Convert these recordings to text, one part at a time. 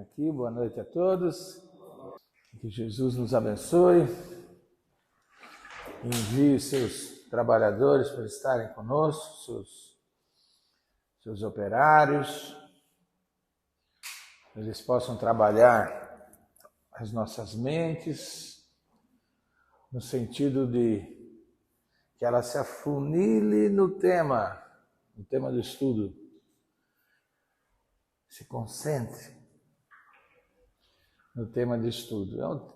aqui. Boa noite a todos. Que Jesus nos abençoe. Envie seus trabalhadores para estarem conosco, seus operários. Eles possam trabalhar as nossas mentes no sentido de que ela se afunile no tema do estudo. Se concentre no tema de estudo. É o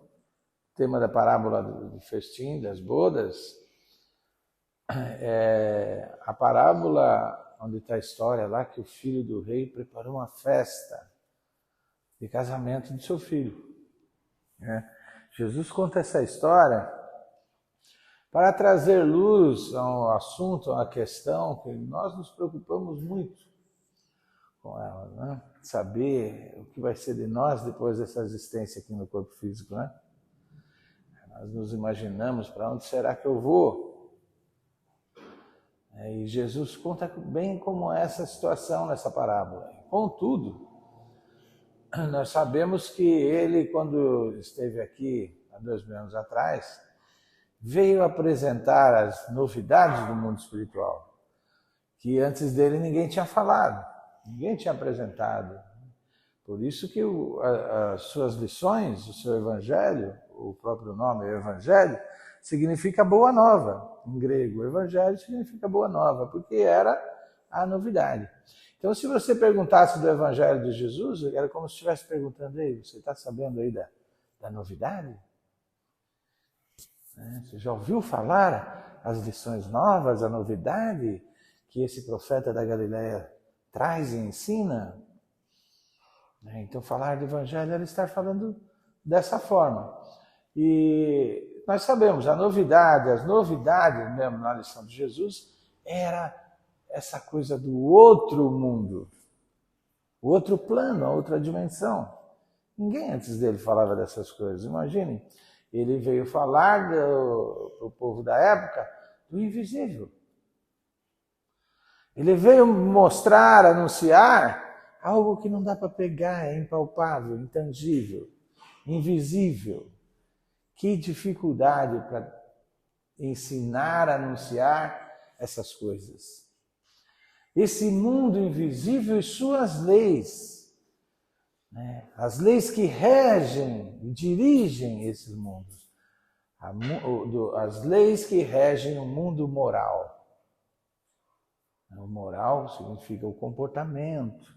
tema da parábola do festim, das bodas. É a parábola onde está a história lá que o filho do rei preparou uma festa de casamento do seu filho. Jesus conta essa história para trazer luz ao assunto, a uma questão que nós nos preocupamos muito com ela, né? Saber o que vai ser de nós depois dessa existência aqui no corpo físico, né? Nós nos imaginamos para onde será que eu vou? E Jesus conta bem como é essa situação nessa parábola. Contudo, nós sabemos que ele, quando esteve aqui há 2000 anos atrás, veio apresentar as novidades do mundo espiritual, que antes dele ninguém tinha falado. Ninguém tinha apresentado. Por isso que as suas lições, o seu evangelho, o próprio nome, o evangelho, significa boa nova. Em grego, o evangelho significa boa nova, porque era a novidade. Então, se você perguntasse do evangelho de Jesus, era como se estivesse perguntando, ei, você está sabendo aí da novidade? Você já ouviu falar as lições novas, a novidade que esse profeta da Galileia traz e ensina? Então, falar do evangelho era estar falando dessa forma. E nós sabemos, as novidades mesmo na lição de Jesus, era essa coisa do outro mundo, o outro plano, a outra dimensão. Ninguém antes dele falava dessas coisas. Imaginem, ele veio falar para o povo da época do invisível. Ele veio mostrar, anunciar algo que não dá para pegar, é impalpável, intangível, invisível. Que dificuldade para ensinar, anunciar essas coisas. Esse mundo invisível e suas leis, as leis que regem e dirigem esses mundos, as leis que regem o mundo moral. O moral significa o comportamento.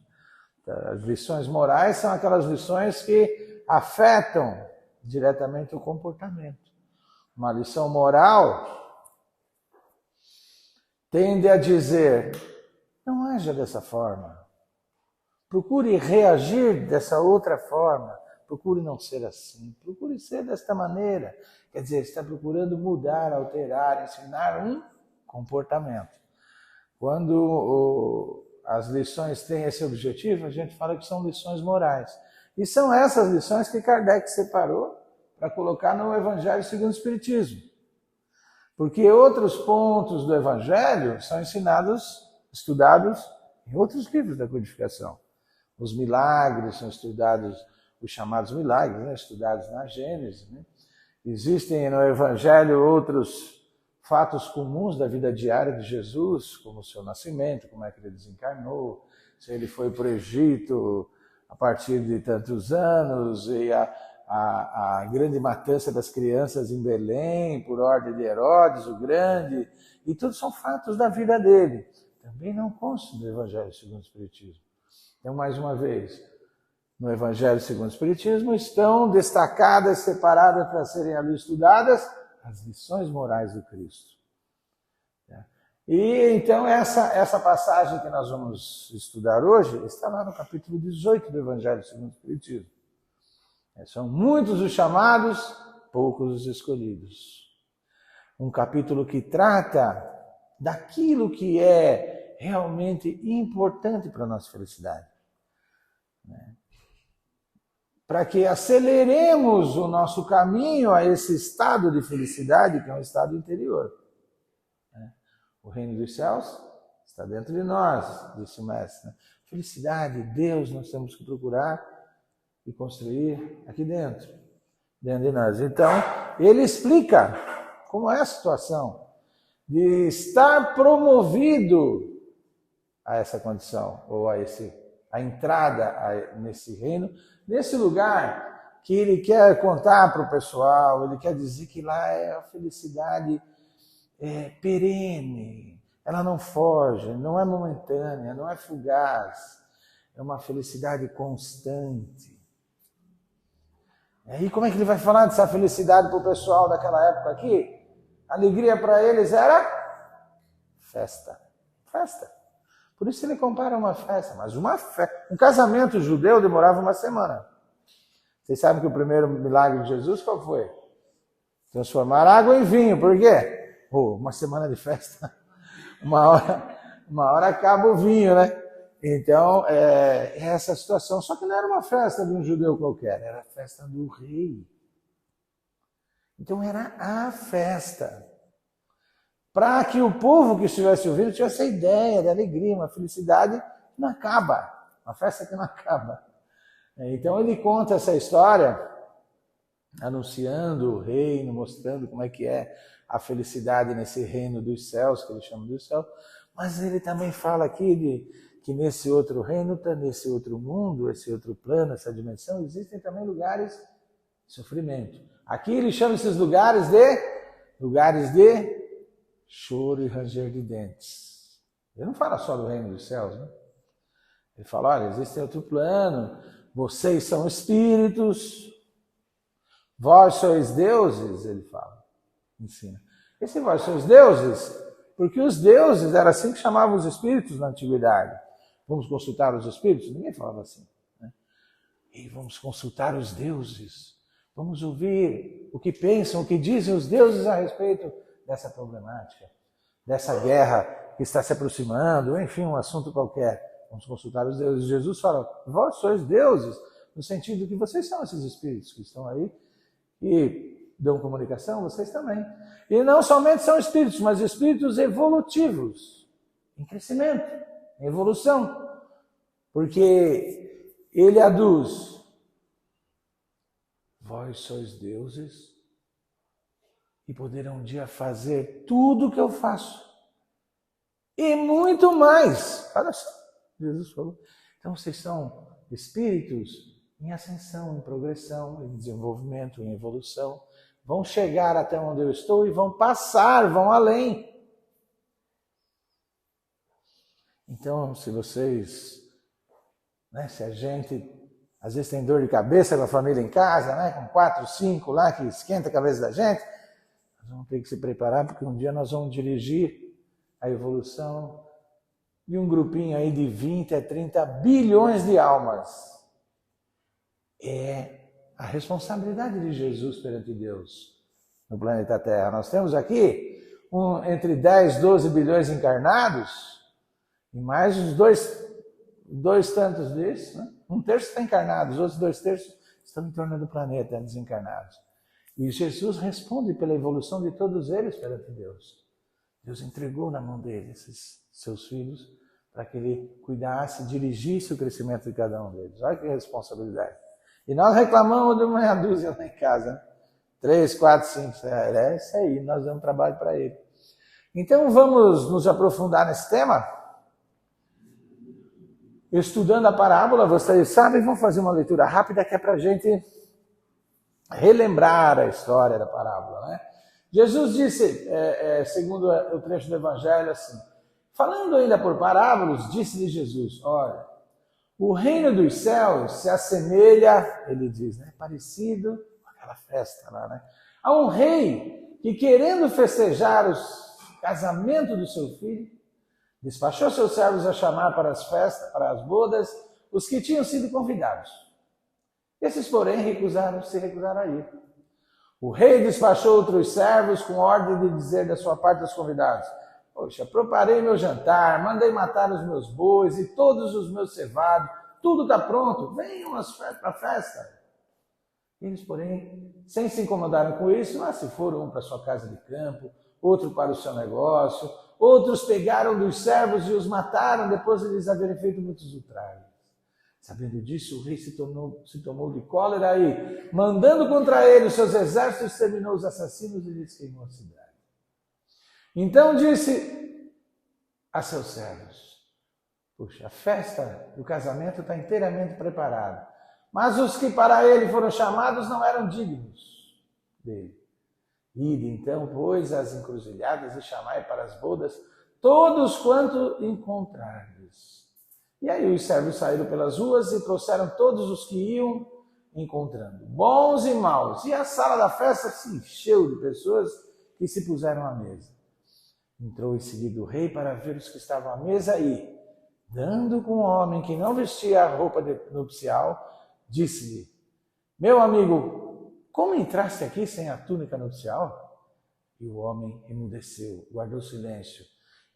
As lições morais são aquelas lições que afetam diretamente o comportamento. Uma lição moral tende a dizer, não haja dessa forma. Procure reagir dessa outra forma. Procure não ser assim. Procure ser desta maneira. Quer dizer, está procurando mudar, alterar, ensinar um comportamento. Quando as lições têm esse objetivo, a gente fala que são lições morais. E são essas lições que Kardec separou para colocar no Evangelho segundo o Espiritismo. Porque outros pontos do Evangelho são estudados em outros livros da codificação. Os milagres são estudados, os chamados milagres, estudados na Gênesis. Existem no Evangelho outros fatos comuns da vida diária de Jesus, como o seu nascimento, como é que ele desencarnou, se ele foi para o Egito a partir de tantos anos, e a grande matança das crianças em Belém, por ordem de Herodes, o Grande, e tudo são fatos da vida dele. Também não constam do Evangelho segundo o Espiritismo. Então, mais uma vez, no Evangelho segundo o Espiritismo estão destacadas, separadas para serem ali estudadas, as lições morais do Cristo. E então essa passagem que nós vamos estudar hoje está lá no capítulo 18 do Evangelho segundo o Espiritismo. São muitos os chamados, poucos os escolhidos. Um capítulo que trata daquilo que é realmente importante para a nossa felicidade. Para que aceleremos o nosso caminho a esse estado de felicidade, que é um estado interior. O reino dos céus está dentro de nós, disse o mestre. Felicidade, Deus, nós temos que procurar e construir aqui dentro de nós. Então, ele explica como é a situação de estar promovido a essa condição, ou a entrada nesse reino, nesse lugar que ele quer contar para o pessoal, ele quer dizer que lá é a felicidade perene, ela não foge, não é momentânea, não é fugaz, é uma felicidade constante. E aí como é que ele vai falar dessa felicidade para o pessoal daquela época aqui? A alegria para eles era festa. Festa. Por isso ele compara uma festa, mas um casamento judeu demorava uma semana. Vocês sabem que o primeiro milagre de Jesus qual foi? Transformar água em vinho. Por quê? Uma semana de festa. Uma hora acaba o vinho, né? Então, é essa situação. Só que não era uma festa de um judeu qualquer, era a festa do rei. Então era a festa. Para que o povo que estivesse ouvindo tivesse a ideia de alegria, uma felicidade que não acaba, uma festa que não acaba. Então ele conta essa história, anunciando o reino, mostrando como é que é a felicidade nesse reino dos céus, que ele chama dos céus, mas ele também fala aqui que nesse outro reino, nesse outro mundo, esse outro plano, essa dimensão, existem também lugares de sofrimento. Aqui ele chama esses lugares de choro e ranger de dentes. Ele não fala só do reino dos céus, né? Ele fala, olha, existe outro plano, vocês são espíritos, vós sois deuses, ele fala, ensina. Esse vós sois deuses, porque os deuses, era assim que chamavam os espíritos na antiguidade. Vamos consultar os espíritos? Ninguém falava assim, né? E vamos consultar os deuses, vamos ouvir o que pensam, o que dizem os deuses a respeito dessa problemática, dessa guerra que está se aproximando, enfim, um assunto qualquer. Vamos consultar os deuses. Jesus fala, vós sois deuses, no sentido que vocês são esses espíritos que estão aí e dão comunicação, vocês também. E não somente são espíritos, mas espíritos evolutivos, em crescimento, em evolução. Porque ele aduz, vós sois deuses, e poderão um dia fazer tudo o que eu faço. E muito mais. Olha só, Jesus falou. Então vocês são espíritos em ascensão, em progressão, em desenvolvimento, em evolução. Vão chegar até onde eu estou e vão passar, vão além. Então, se vocês, se a gente às vezes tem dor de cabeça com a família em casa, com 4, 5 lá que esquenta a cabeça da gente, nós vamos ter que se preparar, porque um dia nós vamos dirigir a evolução de um grupinho aí de 20 a 30 bilhões de almas. É a responsabilidade de Jesus perante Deus no planeta Terra. Nós temos aqui entre 10 e 12 bilhões encarnados, e mais os dois tantos desses, né? Um terço está encarnado, os outros 2 terços estão em torno do planeta, desencarnados. E Jesus responde pela evolução de todos eles perante Deus. Deus entregou na mão dele esses seus filhos para que ele cuidasse, dirigisse o crescimento de cada um deles. Olha que responsabilidade. E nós reclamamos de uma meia dúzia lá em casa, né? 3, 4, 5, é isso aí, nós damos trabalho para ele. Então vamos nos aprofundar nesse tema. Estudando a parábola, vocês sabem, vamos fazer uma leitura rápida que é para a gente relembrar a história da parábola, né? Jesus disse, segundo o trecho do Evangelho, assim, falando ainda por parábolas, disse-lhe Jesus, olha, o reino dos céus se assemelha, ele diz, parecido com aquela festa lá, a um rei que, querendo festejar o casamento do seu filho, despachou seus servos a chamar para as festas, para as bodas, os que tinham sido convidados. Esses, porém, se recusaram a ir. O rei despachou outros servos com ordem de dizer da sua parte aos convidados, poxa, preparei meu jantar, mandei matar os meus bois e todos os meus cevados, tudo está pronto, venham para a festa. Eles, porém, sem se incomodarem com isso, se foram um para a sua casa de campo, outro para o seu negócio, outros pegaram dos servos e os mataram depois de eles haverem feito muitos ultrajes. Sabendo disso, o rei se tomou de cólera e, mandando contra ele os seus exércitos, exterminou os assassinos e lhes queimou a cidade. Então disse a seus servos: puxa, a festa do casamento está inteiramente preparada, mas os que para ele foram chamados não eram dignos dele. Ide então, pois, às encruzilhadas e chamai para as bodas todos quanto encontrardes. E aí os servos saíram pelas ruas e trouxeram todos os que iam encontrando, bons e maus. E a sala da festa se encheu de pessoas que se puseram à mesa. Entrou em seguida o rei para ver os que estavam à mesa e, dando com um homem que não vestia a roupa nupcial, disse-lhe: meu amigo, como entraste aqui sem a túnica nupcial? E o homem emudeceu, guardou silêncio.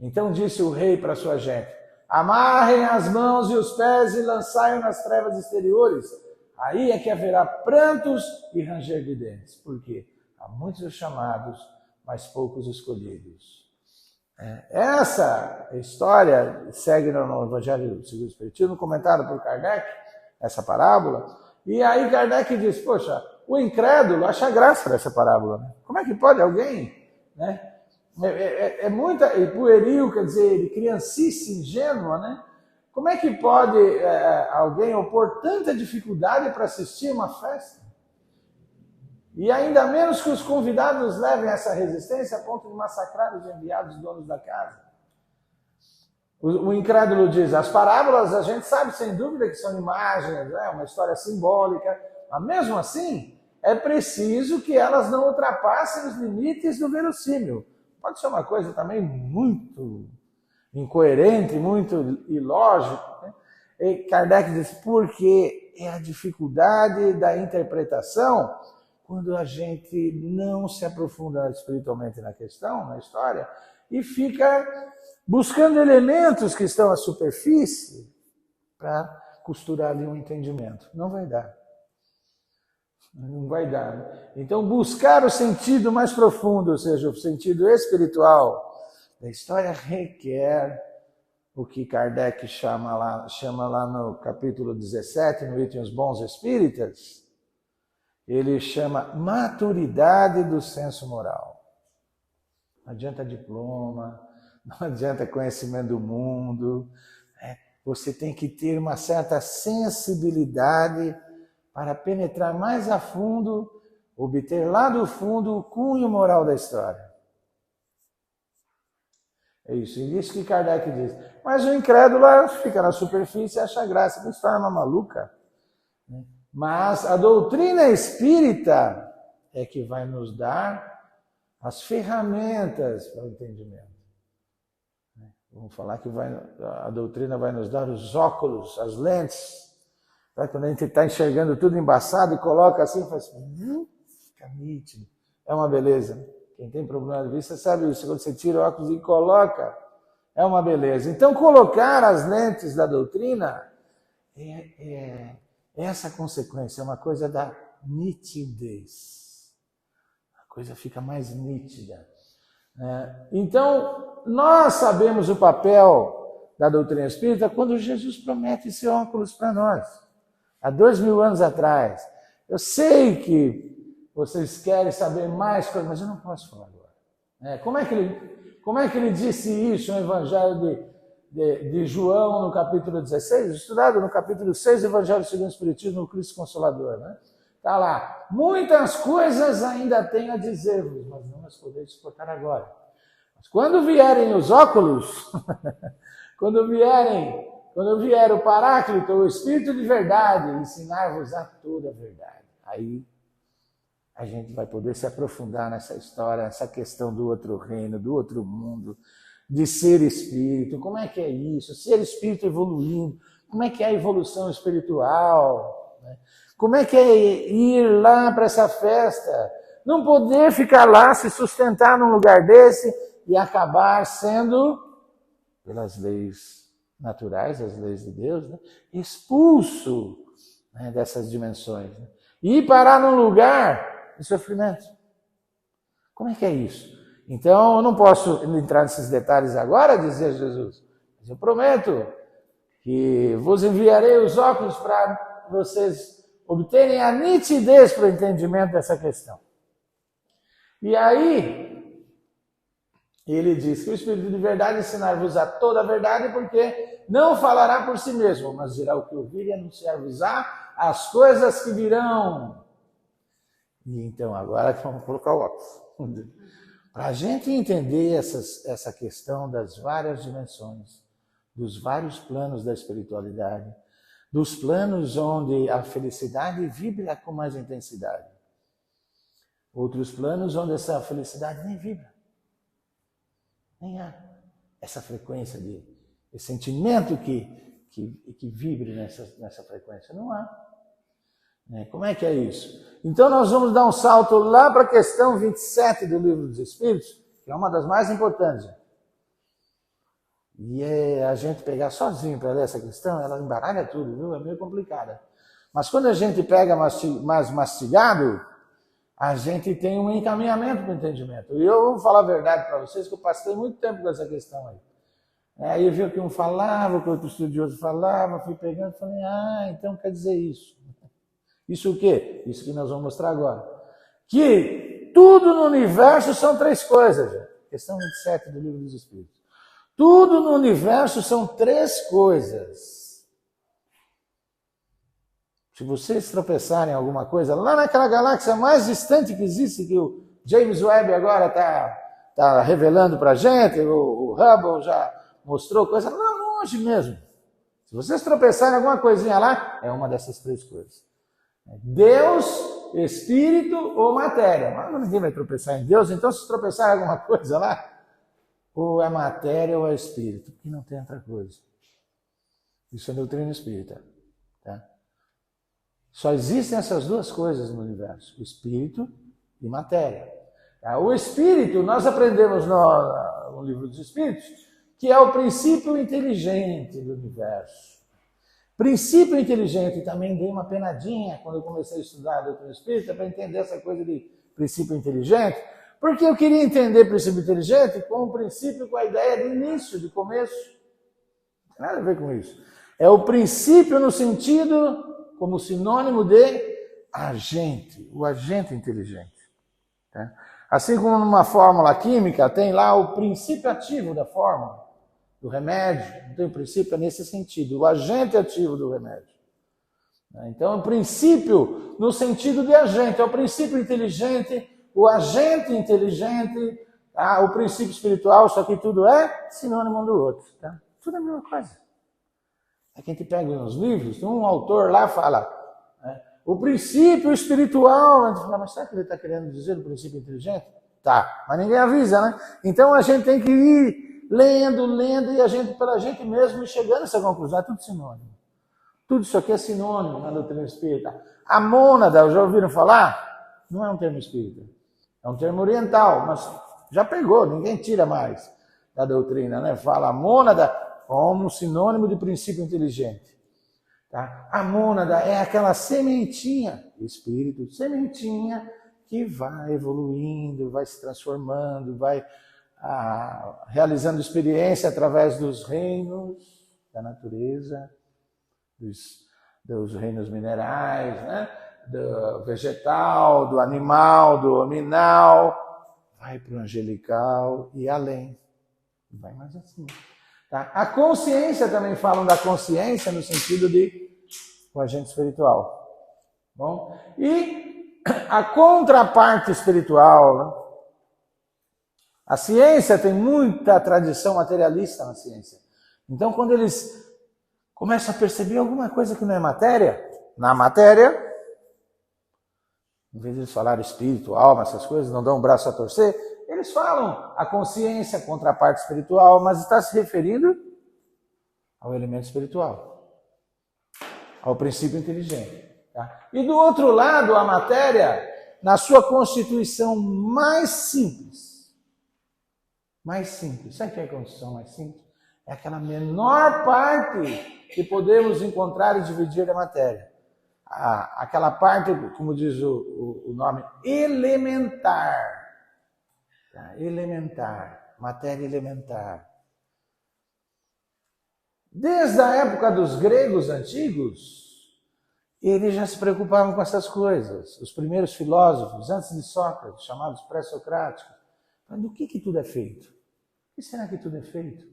Então disse o rei para sua gente: amarrem as mãos e os pés e lançai-o nas trevas exteriores. Aí é que haverá prantos e ranger de dentes, porque há muitos chamados, mas poucos escolhidos. Essa história segue no Evangelho segundo o Espiritismo, comentado por Kardec, essa parábola. E aí Kardec diz: poxa, o incrédulo acha graça dessa parábola. Né? Como é que pode alguém, né? É muita pueril, quer dizer, criancice ingênua, né? Como é que pode alguém opor tanta dificuldade para assistir uma festa? E ainda menos que os convidados levem essa resistência a ponto de massacrar os enviados donos da casa. O incrédulo diz: as parábolas a gente sabe sem dúvida que são imagens, uma história simbólica, mas mesmo assim é preciso que elas não ultrapassem os limites do verossímil. Pode ser uma coisa também muito incoerente, muito ilógica. Né? E Kardec diz: porque é a dificuldade da interpretação quando a gente não se aprofunda espiritualmente na questão, na história, e fica buscando elementos que estão à superfície para costurar ali um entendimento. Não vai dar. Não vai dar. Então, buscar o sentido mais profundo, ou seja, o sentido espiritual da história, requer o que Kardec chama lá no capítulo 17, no item Os Bons Espíritas, ele chama maturidade do senso moral. Não adianta diploma, não adianta conhecimento do mundo, você tem que ter uma certa sensibilidade para penetrar mais a fundo, obter lá do fundo o cunho moral da história. É isso, e isso que Kardec diz. Mas o incrédulo fica na superfície e acha graça, não se torna maluca. Mas a doutrina espírita é que vai nos dar as ferramentas para o entendimento. Vamos falar que a doutrina vai nos dar os óculos, as lentes. Quando a gente está enxergando tudo embaçado e coloca assim, faz fica nítido. É uma beleza. Quem tem problema de vista sabe isso. Quando você tira o óculos e coloca, é uma beleza. Então, colocar as lentes da doutrina é essa consequência, é uma coisa da nitidez. A coisa fica mais nítida. Então, nós sabemos o papel da doutrina espírita quando Jesus promete esse óculos para nós. Há 2000 anos atrás. Eu sei que vocês querem saber mais coisas, mas eu não posso falar agora. Como é que ele disse isso no Evangelho de João, no capítulo 16? Estudado no capítulo 6 do Evangelho segundo o Espiritismo, no Cristo Consolador. Está lá. Muitas coisas ainda tenho a dizer-vos, mas não as podeis suportar agora. Mas quando vierem os óculos, quando vier o Paráclito, o Espírito de verdade, ensinar-vos a toda a verdade. Aí a gente vai poder se aprofundar nessa história, nessa questão do outro reino, do outro mundo, de ser espírito. Como é que é isso? Ser espírito evoluindo. Como é que é a evolução espiritual? Como é que é ir lá para essa festa? Não poder ficar lá, se sustentar num lugar desse e acabar sendo, pelas leis naturais, as leis de Deus, expulso dessas dimensões. E ir parar num lugar de sofrimento. Como é que é isso? Então, eu não posso entrar nesses detalhes agora, dizer Jesus, mas eu prometo que vos enviarei os óculos para vocês obterem a nitidez para o entendimento dessa questão. E aí, ele diz que o Espírito de verdade ensinar-vos a toda a verdade, porque não falará por si mesmo, mas dirá o que ouvir e anunciar-vos-á as coisas que virão. E então, agora vamos colocar o óculos. Para a gente entender essa questão das várias dimensões, dos vários planos da espiritualidade, dos planos onde a felicidade vibra com mais intensidade. Outros planos onde essa felicidade nem vibra. Nem há essa frequência de esse sentimento que vibre nessa frequência. Não há. Como é que é isso? Então nós vamos dar um salto lá para a questão 27 do Livro dos Espíritos, que é uma das mais importantes. E a gente pegar sozinho para ler essa questão, ela embaralha tudo, viu? É meio complicada. Mas quando a gente pega mais mastigado, a gente tem um encaminhamento para o entendimento. E eu vou falar a verdade para vocês, que eu passei muito tempo com essa questão aí. Aí eu vi o que um falava, o que outro estudioso falava, fui pegando e falei, então quer dizer isso. Isso o quê? Isso que nós vamos mostrar agora. Que tudo no universo são três coisas. Questão 27 do Livro dos Espíritos. Tudo no universo são três coisas. Se vocês tropeçarem em alguma coisa, lá naquela galáxia mais distante que existe, que o James Webb agora está revelando para a gente, o Hubble já mostrou coisa lá longe mesmo. Se vocês tropeçarem em alguma coisinha lá, é uma dessas três coisas. Deus, Espírito ou matéria. Mas ninguém vai tropeçar em Deus, então se tropeçar em alguma coisa lá, ou é matéria ou é Espírito, porque não tem outra coisa. Isso é doutrina espírita. Tá? Só existem essas duas coisas no universo, Espírito e matéria. Tá? O Espírito, nós aprendemos no Livro dos Espíritos, que é o princípio inteligente do universo. Princípio inteligente, também dei uma penadinha quando eu comecei a estudar a doutrina espírita para entender essa coisa de princípio inteligente, porque eu queria entender princípio inteligente com o princípio, com a ideia de início, de começo. Não tem nada a ver com isso. É o princípio no sentido, como sinônimo de agente, o agente inteligente. Tá? Assim como numa fórmula química tem lá o princípio ativo da fórmula. Do remédio, não tem o princípio, é nesse sentido, o agente ativo do remédio. Então, o princípio no sentido de agente, é o princípio inteligente, o agente inteligente, o princípio espiritual, só que tudo é sinônimo um do outro. Tá? Tudo é a mesma coisa. É que a gente pega nos livros, um autor lá fala, o princípio espiritual, a gente fala, mas será que ele está querendo dizer o princípio inteligente? Tá, mas ninguém avisa, né? Então a gente tem que ir lendo, e pela gente mesmo, chegando a essa conclusão, é tudo sinônimo. Tudo isso aqui é sinônimo na doutrina espírita. A mônada, já ouviram falar? Não é um termo espírita. É um termo oriental, mas já pegou, ninguém tira mais da doutrina, né? Fala a mônada como sinônimo de princípio inteligente. Tá? A mônada é aquela sementinha, espírito, sementinha, que vai evoluindo, vai se transformando, vai realizando experiência através dos reinos da natureza, dos reinos minerais, né? Do vegetal, do animal, do hominal, vai para o angelical e além. Vai mais assim. Tá? A consciência, também falam da consciência no sentido de o agente espiritual. Bom? E a contraparte espiritual, né? A ciência tem muita tradição materialista na ciência. Então, quando eles começam a perceber alguma coisa que não é matéria, na matéria, em vez de eles falarem espírito, alma, essas coisas, não dão um braço a torcer, eles falam a consciência, a contraparte espiritual, mas está se referindo ao elemento espiritual, ao princípio inteligente. Tá? E do outro lado, a matéria, na sua constituição mais simples. Sabe o que é a constituição mais simples? É aquela menor parte que podemos encontrar e dividir da matéria. Aquela parte, como diz o nome, elementar. Tá? Elementar, matéria elementar. Desde a época dos gregos antigos, eles já se preocupavam com essas coisas. Os primeiros filósofos, antes de Sócrates, chamados pré-socráticos, do que tudo é feito? O que será que tudo é feito?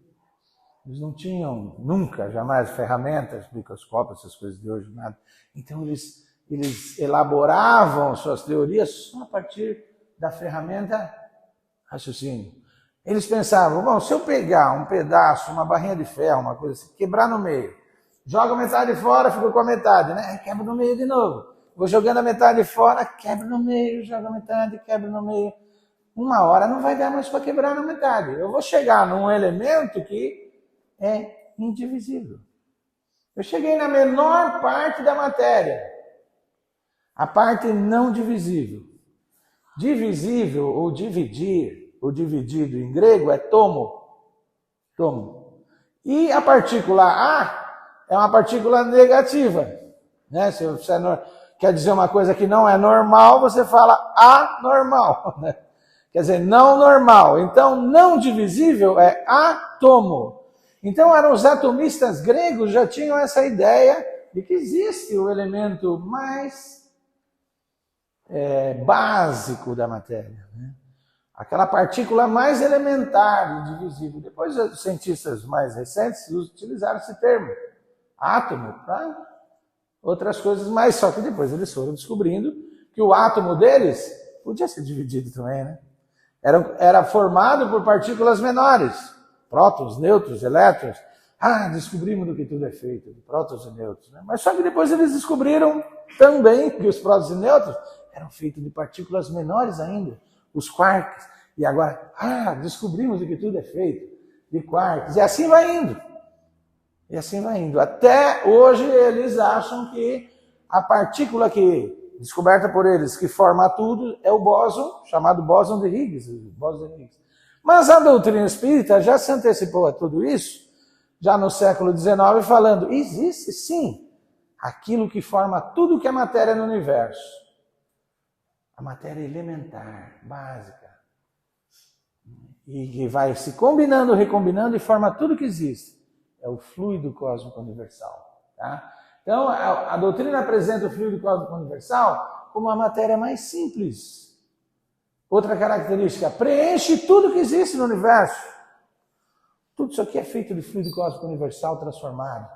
Eles não tinham nunca, jamais, ferramentas, microscópios, essas coisas de hoje, nada. Então eles elaboravam suas teorias só a partir da ferramenta raciocínio. Eles pensavam, bom, se eu pegar um pedaço, uma barrinha de ferro, uma coisa assim, quebrar no meio, jogo a metade fora, fico com a metade, né? Quebra no meio de novo. Vou jogando a metade fora, quebra no meio, jogo a metade, quebra no meio. Uma hora não vai dar mais para quebrar na metade. Eu vou chegar num elemento que é indivisível. Eu cheguei na menor parte da matéria. A parte não divisível. Divisível ou dividir, ou dividido em grego é tomo. Tomo. E a partícula A é uma partícula negativa. Né? Se você quer dizer uma coisa que não é normal, você fala anormal. Né? Quer dizer, não normal. Então, não divisível é átomo. Então, os atomistas gregos já tinham essa ideia de que existe o elemento mais básico da matéria. Né? Aquela partícula mais elementar e divisível. Depois, os cientistas mais recentes utilizaram esse termo, átomo, para outras coisas, mas só que depois eles foram descobrindo que o átomo deles podia ser dividido também, né? Era formado por partículas menores, prótons, nêutrons, elétrons. Descobrimos do que tudo é feito, de prótons e nêutrons. Né? Mas só que depois eles descobriram também que os prótons e nêutrons eram feitos de partículas menores ainda, os quarks. E agora, descobrimos do que tudo é feito, de quarks. E assim vai indo. E assim vai indo. Até hoje eles acham que a partícula descoberta por eles, que forma tudo, é o bóson, chamado bóson de Higgs. Mas a doutrina espírita já se antecipou a tudo isso, já no século XIX, falando, existe sim aquilo que forma tudo que é matéria no universo. A matéria elementar, básica. E que vai se combinando, recombinando e forma tudo que existe. É o fluido cósmico universal. Tá? Então, a doutrina apresenta o fluido cósmico universal como a matéria mais simples. Outra característica, preenche tudo que existe no universo. Tudo isso aqui é feito de fluido cósmico universal transformado.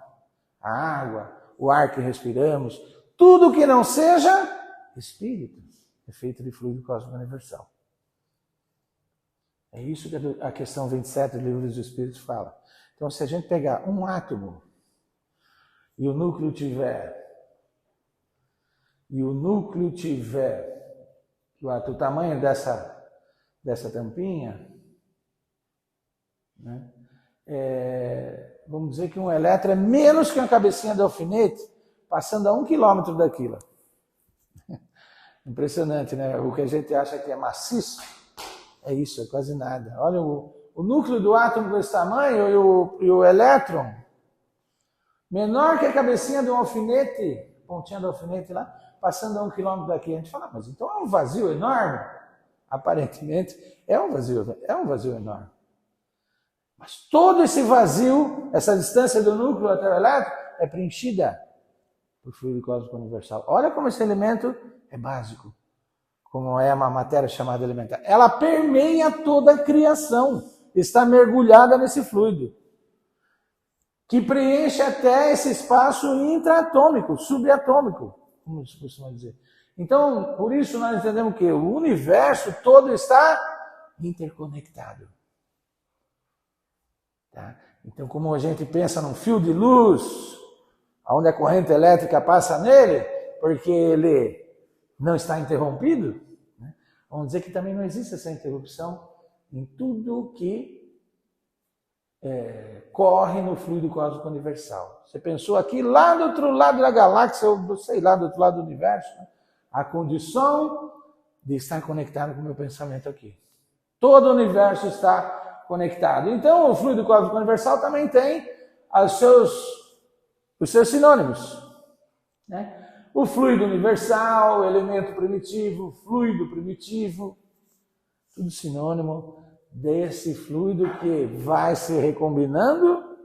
A água, o ar que respiramos, tudo que não seja espírito é feito de fluido cósmico universal. É isso que a questão 27 do Livro dos Espíritos fala. Então, se a gente pegar um átomo e o núcleo tiver o tamanho dessa tampinha, né? Vamos dizer que um elétron é menos que uma cabecinha de alfinete, passando a 1 quilômetro daquilo. Impressionante, né? O que a gente acha que é maciço, é isso, é quase nada. Olha o núcleo do átomo desse tamanho e o elétron, menor que a cabecinha de um alfinete, pontinha do alfinete lá, passando a 1 quilômetro daqui. A gente fala, mas então é um vazio enorme? Aparentemente, é um vazio enorme. Mas todo esse vazio, essa distância do núcleo até o elétron, é preenchida por fluido cósmico universal. Olha como esse elemento é básico, como é uma matéria chamada elementar. Ela permeia toda a criação, está mergulhada nesse fluido, que preenche até esse espaço intraatômico, subatômico, como se costuma dizer. Então, por isso nós entendemos que o universo todo está interconectado. Tá? Então, como a gente pensa num fio de luz, onde a corrente elétrica passa nele, porque ele não está interrompido, né? Vamos dizer que também não existe essa interrupção em tudo que corre no fluido cósmico universal. Você pensou aqui lá do outro lado da galáxia, ou sei lá, do outro lado do universo, né? A condição de estar conectado com o meu pensamento aqui. Todo o universo está conectado. Então, o fluido cósmico universal também tem os seus sinônimos. Né? O fluido universal, o elemento primitivo, fluido primitivo, tudo sinônimo desse fluido que vai se recombinando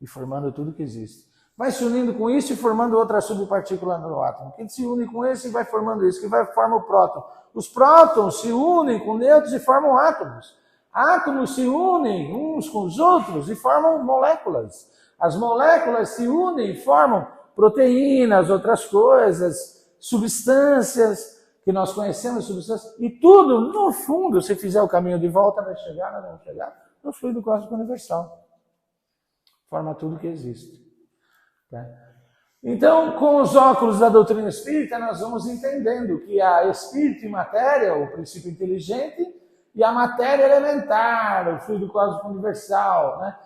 e formando tudo que existe. Vai se unindo com isso e formando outra subpartícula no átomo. Que se une com esse e vai formando isso, que vai formar o próton. Os prótons se unem com nêutrons e formam átomos. Átomos se unem uns com os outros e formam moléculas. As moléculas se unem e formam proteínas, outras coisas, substâncias que nós conhecemos, substâncias. E tudo, no fundo, se fizer o caminho de volta, vai chegar, nós vamos chegar no fluido cósmico universal. Forma tudo que existe. Então, com os óculos da doutrina espírita, nós vamos entendendo que há espírito e matéria, o princípio inteligente, e a matéria elementar, o fluido cósmico universal. Né?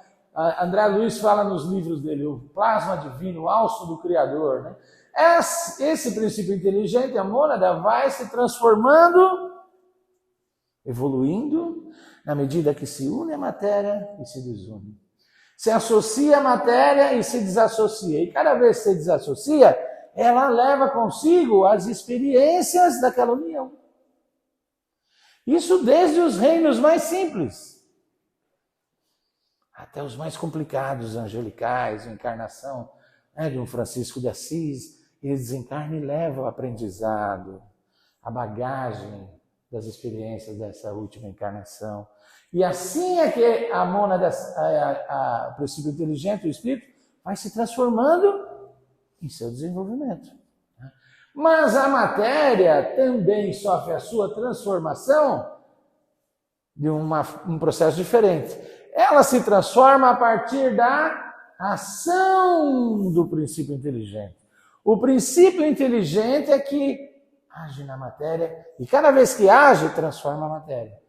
André Luiz fala nos livros dele, o plasma divino, o alço do Criador. Né? Esse princípio inteligente, a mônada, vai se transformando, evoluindo, na medida que se une a matéria e se desune. Se associa a matéria e se desassocia. E cada vez que se desassocia, ela leva consigo as experiências daquela união. Isso desde os reinos mais simples até os mais complicados, angelicais, a encarnação de um Francisco de Assis. Ele desencarna e leva o aprendizado, a bagagem das experiências dessa última encarnação. E assim é que a mônada, o princípio inteligente, o espírito, vai se transformando em seu desenvolvimento. Mas a matéria também sofre a sua transformação de um processo diferente. Ela se transforma a partir da ação do princípio inteligente. O princípio inteligente é que age na matéria e cada vez que age, transforma a matéria.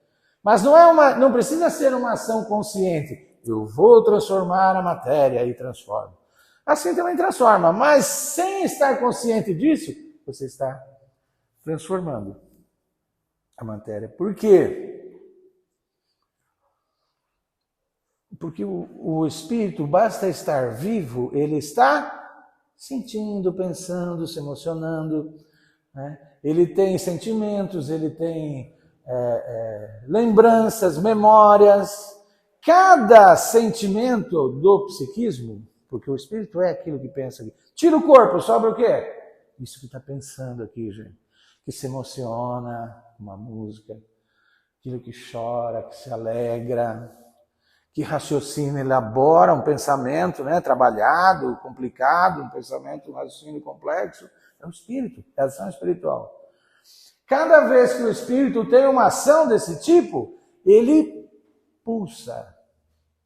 Mas não precisa ser uma ação consciente. Eu vou transformar a matéria e transformo. Assim também transforma, mas sem estar consciente disso, você está transformando a matéria. Por quê? Porque o espírito, basta estar vivo, ele está sentindo, pensando, se emocionando, né? Ele tem sentimentos, ele tem lembranças, memórias. Cada sentimento do psiquismo, porque o espírito é aquilo que pensa aqui. Tira o corpo, sobra o quê? Isso que está pensando aqui, gente. Que se emociona com uma música, aquilo que chora, que se alegra, que raciocina, elabora um pensamento, né, trabalhado, complicado, um pensamento, um raciocínio complexo. É o espírito, é a ação espiritual. Cada vez que o espírito tem uma ação desse tipo, ele pulsa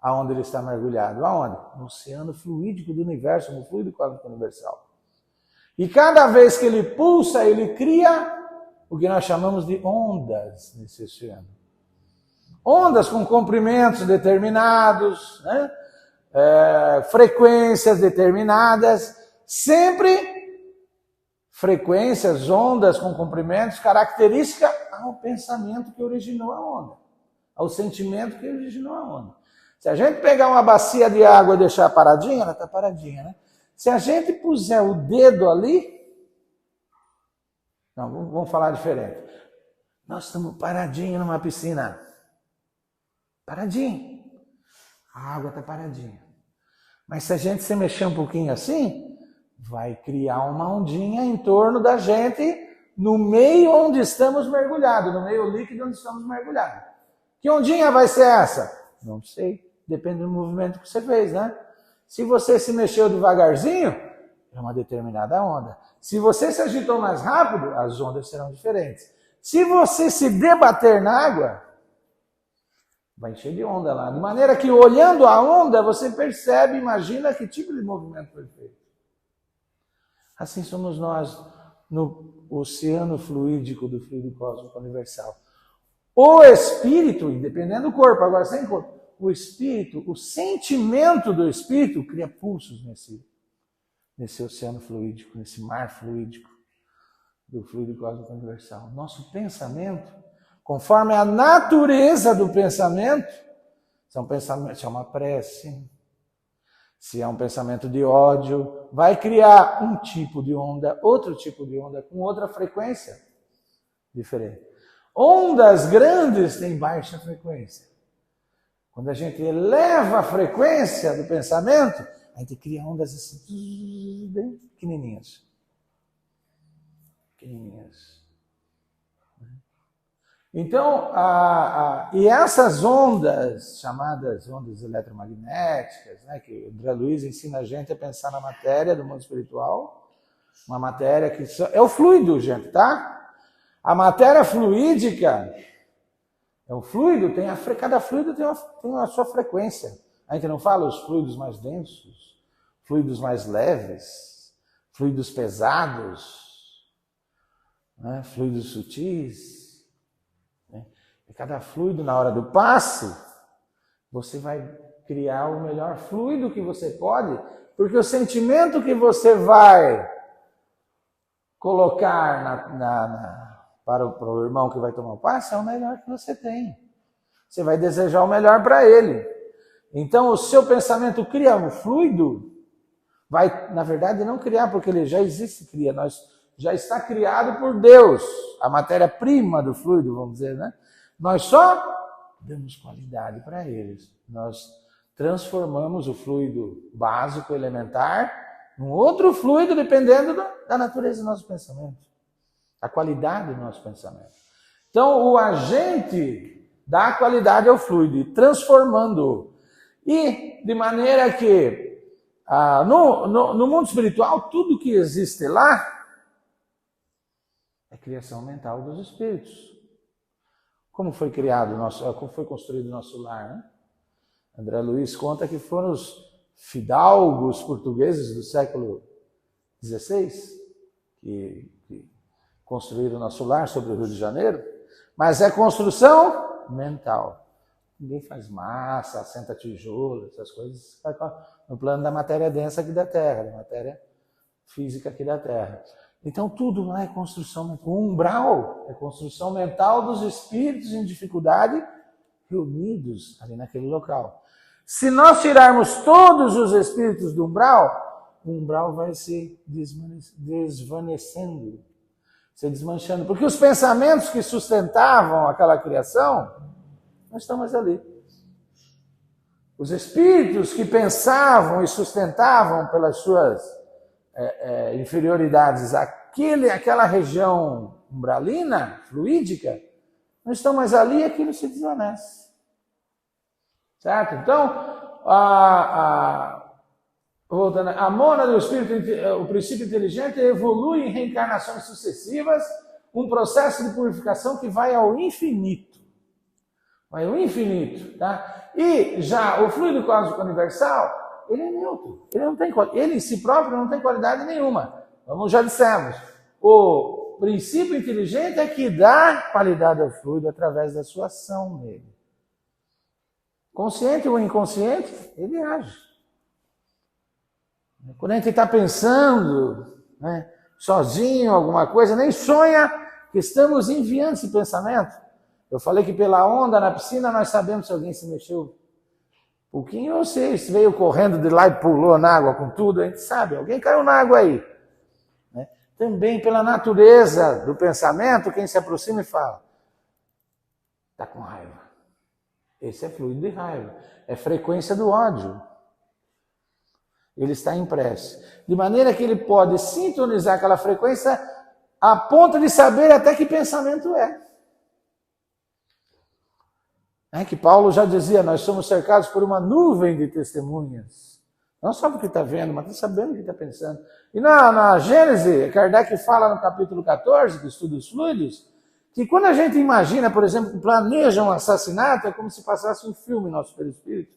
aonde ele está mergulhado. Aonde? No oceano fluídico do universo, no fluido cósmico universal. E cada vez que ele pulsa, ele cria o que nós chamamos de ondas nesse oceano. Ondas com comprimentos determinados, né? Frequências determinadas, sempre frequências, ondas com comprimentos, característica ao pensamento que originou a onda, ao sentimento que originou a onda. Se a gente pegar uma bacia de água e deixar paradinha, ela está paradinha, né? Se a gente puser o dedo ali, não, vamos falar diferente. Nós estamos paradinhos numa piscina. Paradinho. A água está paradinha. Mas se a gente se mexer um pouquinho assim, vai criar uma ondinha em torno da gente, no meio onde estamos mergulhados, no meio líquido onde estamos mergulhados. Que ondinha vai ser essa? Não sei. Depende do movimento que você fez, né? Se você se mexeu devagarzinho, é uma determinada onda. Se você se agitou mais rápido, as ondas serão diferentes. Se você se debater na água, vai encher de onda lá. De maneira que, olhando a onda, você percebe, imagina que tipo de movimento foi feito. Assim somos nós no oceano fluídico do fluido cósmico universal. O espírito, independente do corpo, agora sem corpo, o espírito, o sentimento do espírito cria pulsos nesse oceano fluídico, nesse mar fluídico do fluido cósmico universal. Nosso pensamento, conforme a natureza do pensamento, se é uma prece, se é um pensamento de ódio, vai criar um tipo de onda, outro tipo de onda, com outra frequência diferente. Ondas grandes têm baixa frequência. Quando a gente eleva a frequência do pensamento, a gente cria ondas assim, bem pequenininhas. Então, e essas ondas, chamadas ondas eletromagnéticas, né, que o André Luiz ensina a gente a pensar na matéria do mundo espiritual, uma matéria que é o fluido, gente, tá? A matéria fluídica é um fluido, cada fluido tem a sua frequência. A gente não fala os fluidos mais densos, fluidos mais leves, fluidos pesados, né, fluidos sutis. E cada fluido, na hora do passe, você vai criar o melhor fluido que você pode, porque o sentimento que você vai colocar para o irmão que vai tomar o passe é o melhor que você tem. Você vai desejar o melhor para ele. Então, o seu pensamento cria um fluido, vai, na verdade, não criar, porque ele já existe, já está criado por Deus, a matéria-prima do fluido, vamos dizer, né? Nós só damos qualidade para eles. Nós transformamos o fluido básico, elementar, num outro fluido, dependendo da natureza do nosso pensamento, a qualidade do nosso pensamento. Então, o agente dá qualidade ao fluido, transformando-o. E de maneira que, no mundo espiritual, tudo que existe lá é criação mental dos espíritos. Como foi criado como foi construído o nosso lar, né? André Luiz conta que foram os fidalgos portugueses do século XVI que construíram o nosso lar sobre o Rio de Janeiro, mas é construção mental. Ninguém faz massa, assenta tijolo, essas coisas no plano da matéria densa aqui da Terra, da matéria física aqui da Terra. Então tudo lá é construção mental. O umbral é construção mental dos espíritos em dificuldade reunidos ali naquele local. Se nós tirarmos todos os espíritos do umbral, o umbral vai se desvanecendo, se desmanchando. Porque os pensamentos que sustentavam aquela criação não estão mais ali. Os espíritos que pensavam e sustentavam pelas suas inferioridades aquela região umbralina, fluídica, não estão mais ali e aquilo se desvanece. Certo? Então, voltando, a mônada do espírito, o princípio inteligente, evolui em reencarnações sucessivas, um processo de purificação que vai ao infinito. Vai ao infinito, tá? E já o fluido cósmico universal, ele é neutro, ele em si próprio não tem qualidade nenhuma. Como já dissemos, o princípio inteligente é que dá qualidade ao fluido através da sua ação nele. Consciente ou inconsciente, ele age. Quando a gente está pensando, né, sozinho, alguma coisa, nem sonha que estamos enviando esse pensamento. Eu falei que pela onda na piscina nós sabemos se alguém se mexeu um pouquinho ou se veio correndo de lá e pulou na água com tudo, a gente sabe, alguém caiu na água aí. Né? Também pela natureza do pensamento, quem se aproxima e fala, está com raiva. Esse é fluido de raiva, é frequência do ódio. Ele está em prece. De maneira que ele pode sintonizar aquela frequência a ponto de saber até que pensamento é. Que Paulo já dizia, nós somos cercados por uma nuvem de testemunhas. Não só porque está vendo, mas está sabendo o que está pensando. E na Gênesis, Kardec fala no capítulo 14, que estuda os fluidos, que quando a gente imagina, por exemplo, que planeja um assassinato, é como se passasse um filme no nosso perispírito,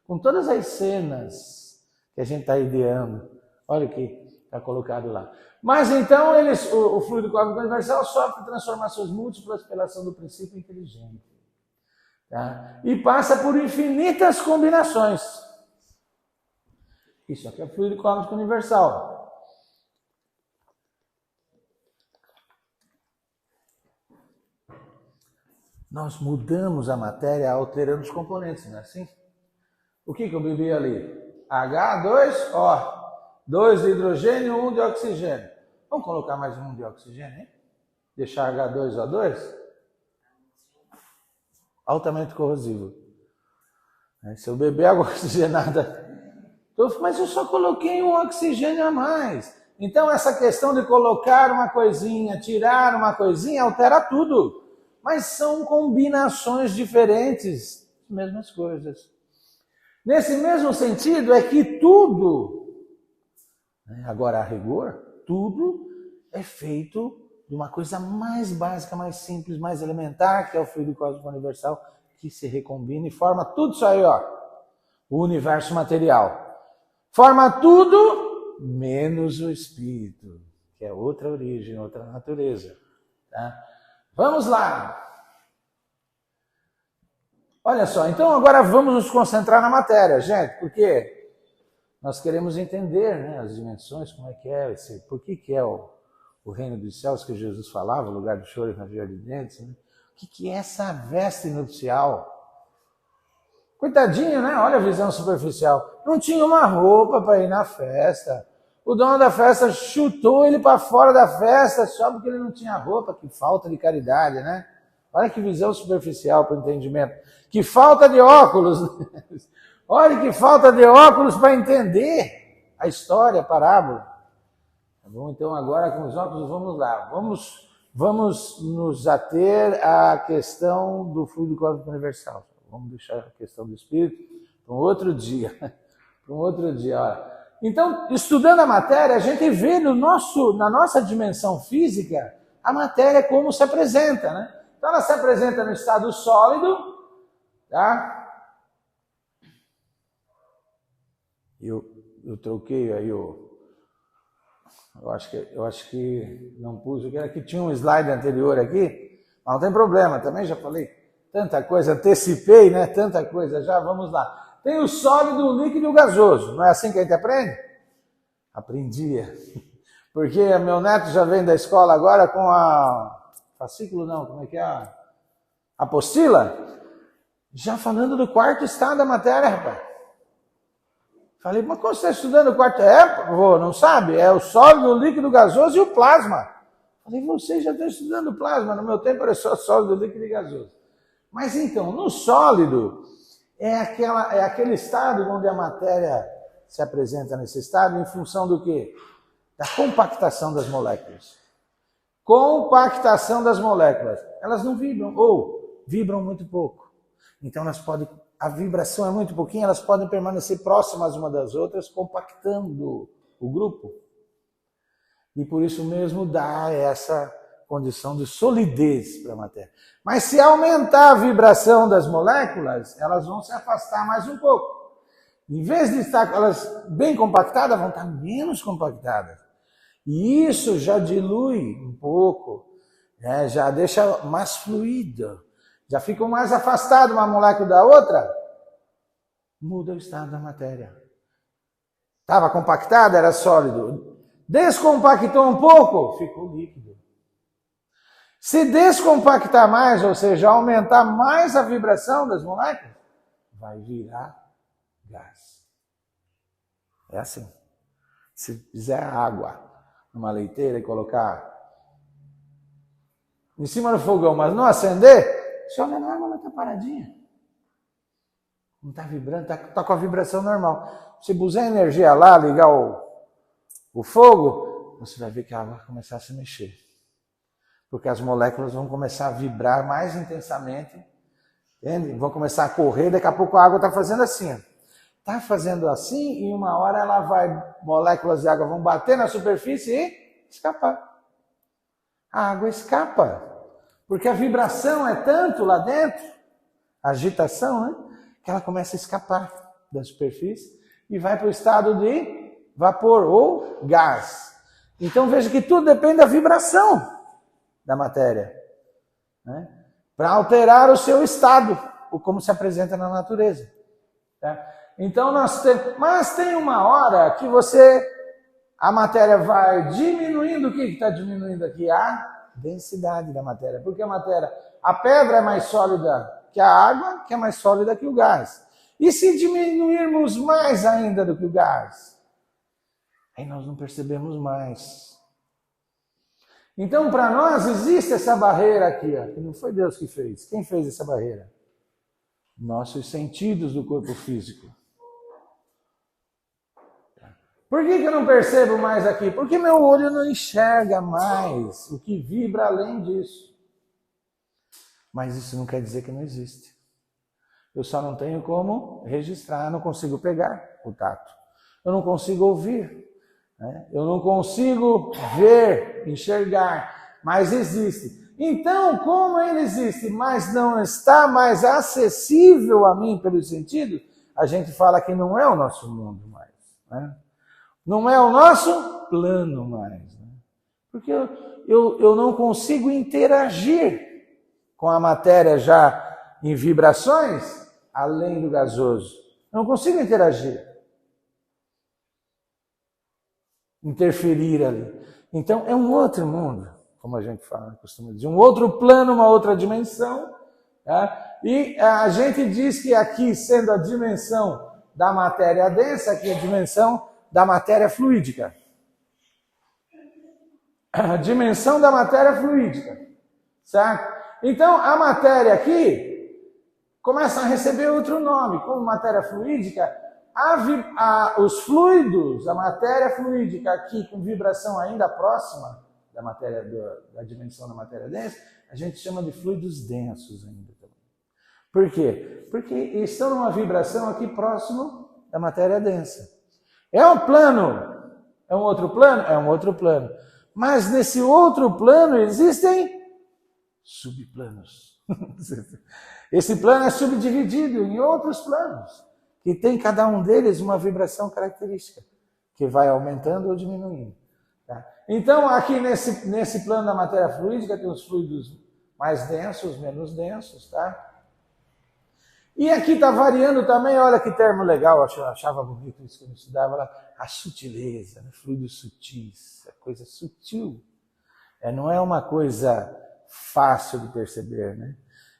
com todas as cenas que a gente está ideando. Olha o que está colocado lá. Mas então, o fluido cósmico universal sofre transformações múltiplas pela ação do princípio inteligente. Tá? E passa por infinitas combinações. Isso aqui é fluido cósmico universal. Nós mudamos a matéria alterando os componentes, não é assim? O que eu bebi ali? H2O. 2 de hidrogênio, 1 de oxigênio. Vamos colocar mais um de oxigênio, hein? Deixar H2O2? Altamente corrosivo. Se eu beber água oxigenada, mas eu só coloquei um oxigênio a mais. Então essa questão de colocar uma coisinha, tirar uma coisinha, altera tudo. Mas são combinações diferentes das mesmas coisas. Nesse mesmo sentido é que tudo, agora a rigor, tudo é feito de uma coisa mais básica, mais simples, mais elementar, que é o fluido cósmico universal, que se recombina e forma tudo isso aí, ó, o universo material. Forma tudo menos o espírito, que é outra origem, outra natureza. Tá? Vamos lá. Olha só, então agora vamos nos concentrar na matéria, gente, porque nós queremos entender, né, as dimensões, como é que é, por que é o reino dos céus que Jesus falava, o lugar do choro e ranger de dentes, né? O que é essa veste nupcial? Coitadinho, né? Olha a visão superficial. Não tinha uma roupa para ir na festa. O dono da festa chutou ele para fora da festa só porque ele não tinha roupa. Que falta de caridade, né? Olha que visão superficial para o entendimento. Que falta de óculos. Olha que falta de óculos para entender a história, a parábola. Tá bom? Então agora com os óculos vamos lá. Vamos nos ater à questão do fluido cósmico universal. Vamos deixar a questão do espírito para um outro dia. Para um outro dia. Olha. Então, estudando a matéria, a gente vê na nossa dimensão física a matéria como se apresenta, né? Então ela se apresenta no estado sólido, tá? Eu troquei aí eu acho que não pus, que tinha um slide anterior aqui, mas não tem problema, também já falei tanta coisa, antecipei, né? Tanta coisa, já vamos lá. Tem o sólido, o líquido e o gasoso, não é assim que a gente aprende? Aprendia, porque meu neto já vem da escola agora com fascículo não, como é que é? A apostila, já falando do quarto estado da matéria, rapaz. Falei, mas como você está estudando o quarto? Vô, não sabe? É o sólido, o líquido, o gasoso e o plasma. Falei, você já está estudando o plasma, no meu tempo era só sólido, líquido e gasoso. Mas então, no sólido, é aquele estado onde a matéria se apresenta nesse estado em função do quê? Da compactação das moléculas. Compactação das moléculas. Elas não vibram, ou vibram muito pouco. Então a vibração é muito pouquinho, elas podem permanecer próximas uma das outras, compactando o grupo. E por isso mesmo dá essa condição de solidez para a matéria. Mas se aumentar a vibração das moléculas, elas vão se afastar mais um pouco. Em vez de estar elas bem compactadas, vão estar menos compactadas. E isso já dilui um pouco, né? Já deixa mais fluido, já ficam mais afastadas uma molécula da outra, muda o estado da matéria. Estava compactada, era sólido. Descompactou um pouco, ficou líquido. Se descompactar mais, ou seja, aumentar mais a vibração das moléculas, vai virar gás. É assim. Se fizer água numa leiteira e colocar em cima do fogão, mas não acender, você olha na água, ela está paradinha. Não está vibrando, está com a vibração normal. Se puser energia lá, ligar o fogo, você vai ver que a água vai começar a se mexer. Porque as moléculas vão começar a vibrar mais intensamente, entende? Vão começar a correr, daqui a pouco a água está fazendo assim. Está fazendo assim e uma hora moléculas de água vão bater na superfície e escapar. A água escapa, porque a vibração é tanto lá dentro, a agitação, né, que ela começa a escapar da superfície e vai para o estado de vapor ou gás. Então veja que tudo depende da vibração da matéria, né, para alterar o seu estado, ou como se apresenta na natureza. Tá? Então mas tem uma hora que a matéria vai diminuindo. O que está diminuindo aqui? A densidade da matéria. Porque a pedra é mais sólida que a água, que é mais sólida que o gás. E se diminuirmos mais ainda do que o gás? Aí nós não percebemos mais. Então, para nós, existe essa barreira aqui, ó, que não foi Deus que fez. Quem fez essa barreira? nossos sentidos do corpo físico. Por que eu não percebo mais aqui? Porque meu olho não enxerga mais o que vibra além disso. Mas isso não quer dizer que não existe. Eu só não tenho como registrar, não consigo pegar o tato. Eu não consigo ouvir, né? Eu não consigo ver, enxergar, mas existe. Então, como ele existe, mas não está mais acessível a mim pelos sentidos, a gente fala que não é o nosso mundo mais, né? Não é o nosso plano mais, né? Porque eu não consigo interagir com a matéria já em vibrações, além do gasoso. Eu não consigo interagir. Interferir ali. Então, é um outro mundo, como a gente fala, costuma dizer. Um outro plano, uma outra dimensão. Tá? E a gente diz que aqui, sendo a dimensão da matéria densa, aqui é a dimensão da matéria fluídica. A dimensão da matéria fluídica. Certo? Então, a matéria aqui começa a receber outro nome. Como matéria fluídica, os fluidos, a matéria fluídica aqui com vibração ainda próxima da matéria da dimensão da matéria densa, a gente chama de fluidos densos ainda também. Por quê? Porque estão numa vibração aqui próximo da matéria densa. É um plano? É um outro plano? É um outro plano. Mas nesse outro plano existem subplanos. Esse plano é subdividido em outros planos, que tem cada um deles uma vibração característica, que vai aumentando ou diminuindo. Tá? Então, aqui nesse plano da matéria fluídica, tem os fluidos mais densos, menos densos, tá? E aqui está variando também, olha que termo legal, eu achava bonito isso que eu estudava lá, a sutileza, né? Fluidos sutis, a coisa sutil. Não é uma coisa fácil de perceber, né?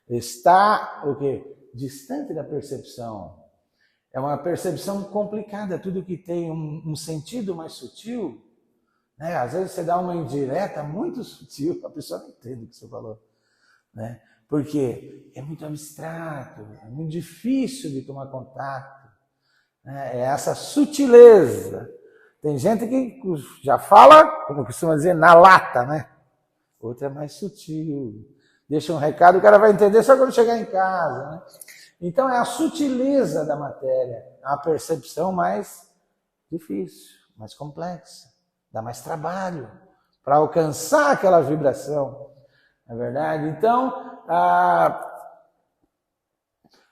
Está o quê? Distante da percepção. É uma percepção complicada, tudo que tem um sentido mais sutil, né? Às vezes você dá uma indireta muito sutil, a pessoa não entende o que você falou, né? Porque é muito abstrato, é muito difícil de tomar contato, né? É essa sutileza. Tem gente que já fala, como costuma dizer, na lata, né? Outra é mais sutil. Deixa um recado, o cara vai entender só quando chegar em casa, né? Então é a sutileza da matéria, é uma percepção mais difícil, mais complexa, dá mais trabalho para alcançar aquela vibração, não é verdade? Então,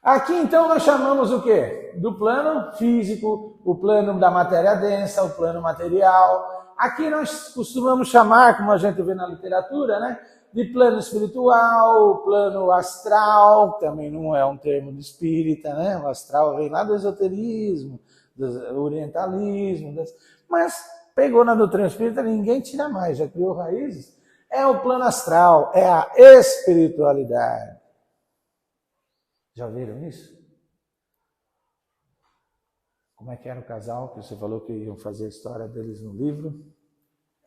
aqui então nós chamamos o quê? Do plano físico, o plano da matéria densa, o plano material. Aqui nós costumamos chamar, como a gente vê na literatura, né, de plano espiritual, plano astral, também não é um termo de espírita, né? O astral vem lá do esoterismo, do orientalismo, mas pegou na doutrina espírita, ninguém tira mais, já criou raízes. É o plano astral, é a espiritualidade. Já viram isso? Como é que era o casal que você falou que iam fazer a história deles no livro?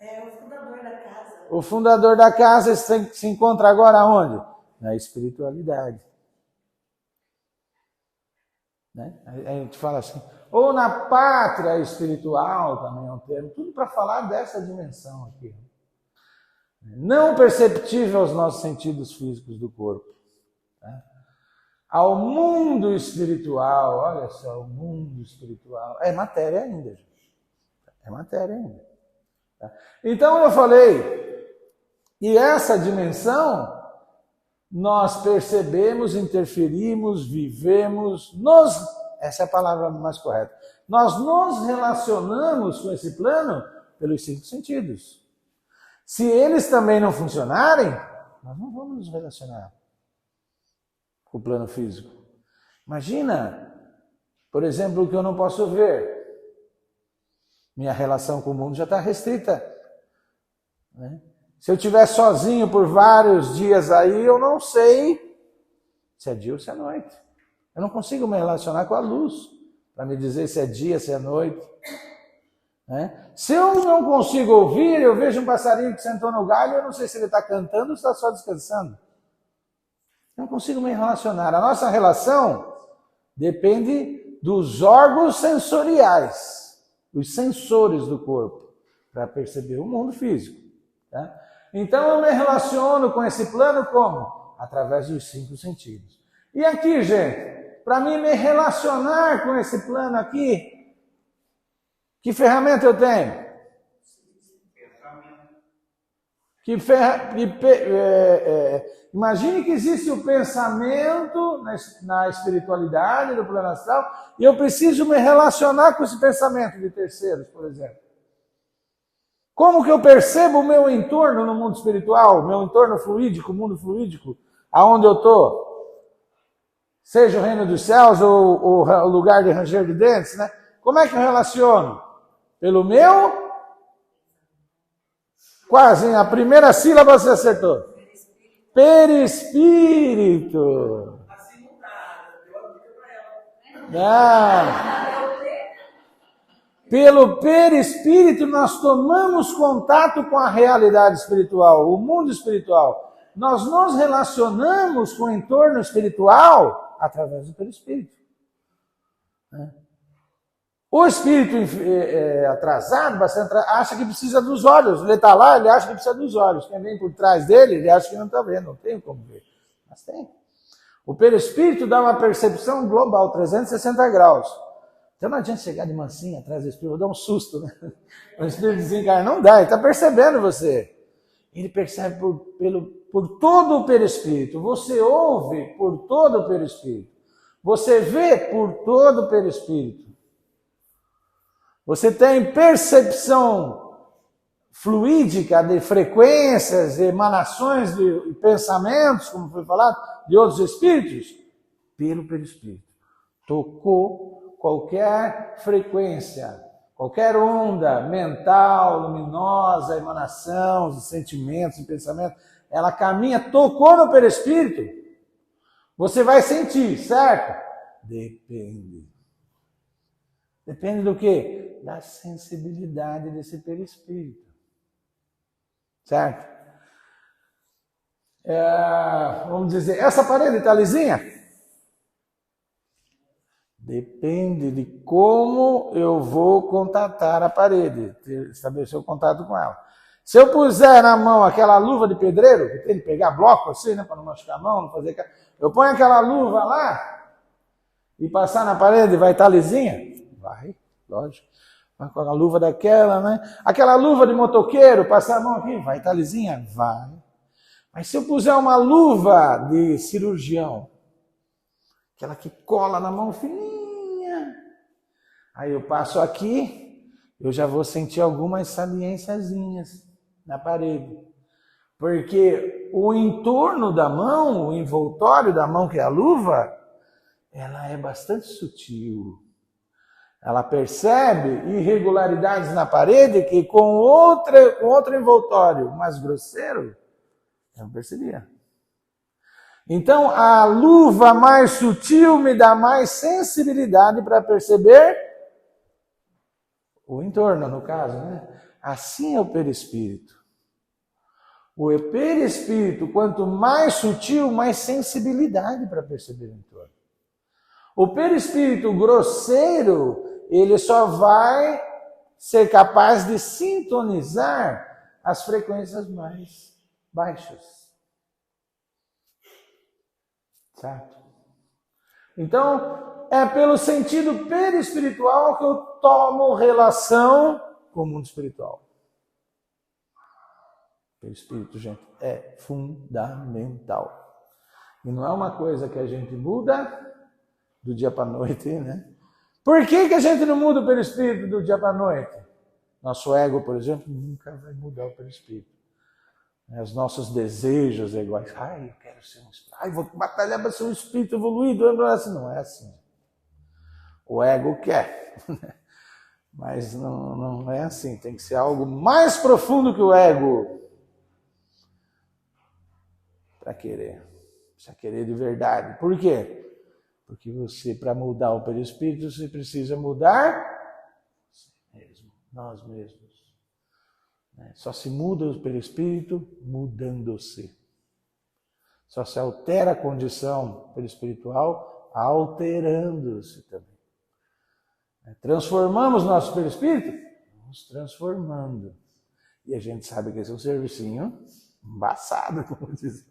É o fundador da casa. O fundador da casa se encontra agora onde? Na espiritualidade. Né? A gente fala assim, ou na pátria espiritual, também é um termo, tudo para falar dessa dimensão aqui. Não perceptível aos nossos sentidos físicos do corpo. Tá? Ao mundo espiritual, olha só, o mundo espiritual. É matéria ainda, gente. É matéria ainda. Tá? Então eu falei, e essa dimensão nós percebemos, interferimos, vivemos, essa é a palavra mais correta, nós nos relacionamos com esse plano pelos 5 sentidos. Se eles também não funcionarem, nós não vamos nos relacionar com o plano físico. Imagina, por exemplo, o que eu não posso ver. Minha relação com o mundo já está restrita, né? Se eu estiver sozinho por vários dias aí, eu não sei se é dia ou se é noite. Eu não consigo me relacionar com a luz para me dizer se é dia, se é noite. Né? Se eu não consigo ouvir, eu vejo um passarinho que sentou no galho, eu não sei se ele está cantando ou está só descansando. Não consigo me relacionar. A nossa relação depende dos órgãos sensoriais, os sensores do corpo, para perceber o mundo físico. Tá? Então eu me relaciono com esse plano como? Através dos 5 sentidos. E aqui, gente, para mim me relacionar com esse plano aqui, que ferramenta eu tenho? Imagine que existe o pensamento na espiritualidade do plano astral e eu preciso me relacionar com esse pensamento de terceiros, por exemplo. Como que eu percebo o meu entorno no mundo espiritual, meu entorno fluídico, o mundo fluídico, aonde eu estou? Seja o reino dos céus ou o lugar de ranger de dentes, né? Como é que eu relaciono? Pelo meu... Quase, a primeira sílaba você acertou. Perispírito. Não. Pelo perispírito nós tomamos contato com a realidade espiritual, o mundo espiritual. Nós nos relacionamos com o entorno espiritual através do perispírito. O espírito atrasado, acha que precisa dos olhos. Ele está lá, ele acha que precisa dos olhos. Quem vem por trás dele, ele acha que não está vendo, não tem como ver. Mas tem. O perispírito dá uma percepção global, 360 graus. Então não adianta chegar de mansinho atrás do espírito, vou dar um susto, né? O espírito desencarna, não dá, ele está percebendo você. Ele percebe por todo o perispírito. Você ouve por todo o perispírito. Você vê por todo o perispírito. Você tem percepção fluídica de frequências, de emanações de pensamentos, como foi falado, de outros espíritos, pelo perispírito. Tocou qualquer frequência, qualquer onda mental, luminosa, emanação de sentimentos, de pensamentos, ela caminha, tocou no perispírito, você vai sentir, certo? Depende. Depende do quê? Da sensibilidade desse perispírito. Certo? Vamos dizer, essa parede está lisinha? Depende de como eu vou contatar a parede, estabelecer o contato com ela. Se eu puser na mão aquela luva de pedreiro, que tem que pegar bloco assim, né, para não machucar a mão, não fazer... Eu ponho aquela luva lá e passar na parede, vai estar lisinha? Vai, lógico. Com a luva daquela, né? Aquela luva de motoqueiro, passar a mão aqui, vai estar lisinha? Vai. Mas se eu puser uma luva de cirurgião, aquela que cola na mão fininha, aí eu passo aqui, eu já vou sentir algumas saliênciazinhas na parede. Porque o entorno da mão, o envoltório da mão, que é a luva, ela é bastante sutil. Ela percebe irregularidades na parede que com outro envoltório mais grosseiro, eu não percebia. Então, a luva mais sutil me dá mais sensibilidade para perceber o entorno, no caso, né? Assim é o perispírito. O perispírito, quanto mais sutil, mais sensibilidade para perceber o entorno. O perispírito grosseiro, ele só vai ser capaz de sintonizar as frequências mais baixas. Certo? Então, é pelo sentido perispiritual que eu tomo relação com o mundo espiritual. O perispírito, gente, é fundamental. E não é uma coisa que a gente muda do dia para a noite, né? Por que a gente não muda o perispírito do dia para a noite? Nosso ego, por exemplo, nunca vai mudar o perispírito. Os nossos desejos iguais. Ai, eu quero ser um espírito. Ai, vou batalhar para ser um espírito evoluído. Não é assim. O ego quer. Mas não é assim. Tem que ser algo mais profundo que o ego para querer. Precisa querer de verdade. Por quê? Porque você, para mudar o perispírito, você precisa mudar você mesmo, nós mesmos. Só se muda o perispírito mudando-se. Só se altera a condição perispiritual alterando-se também. Transformamos nosso perispírito? Vamos transformando. E a gente sabe que esse é um servicinho embaçado, como diz.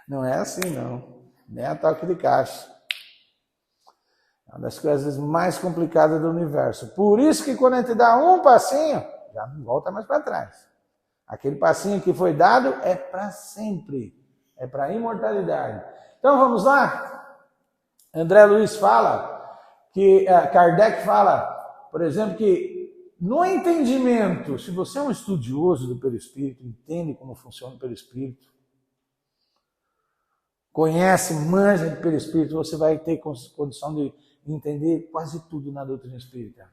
Não é assim, não. Nem a toque de caixa. É uma das coisas mais complicadas do universo. Por isso que quando a gente dá um passinho, já não volta mais para trás. Aquele passinho que foi dado é para sempre. É para a imortalidade. Então vamos lá? André Luiz fala, Kardec fala, por exemplo, que no entendimento, se você é um estudioso do perispírito, entende como funciona o perispírito, conhece, manja de perispírito, você vai ter condição de entender quase tudo na doutrina espírita.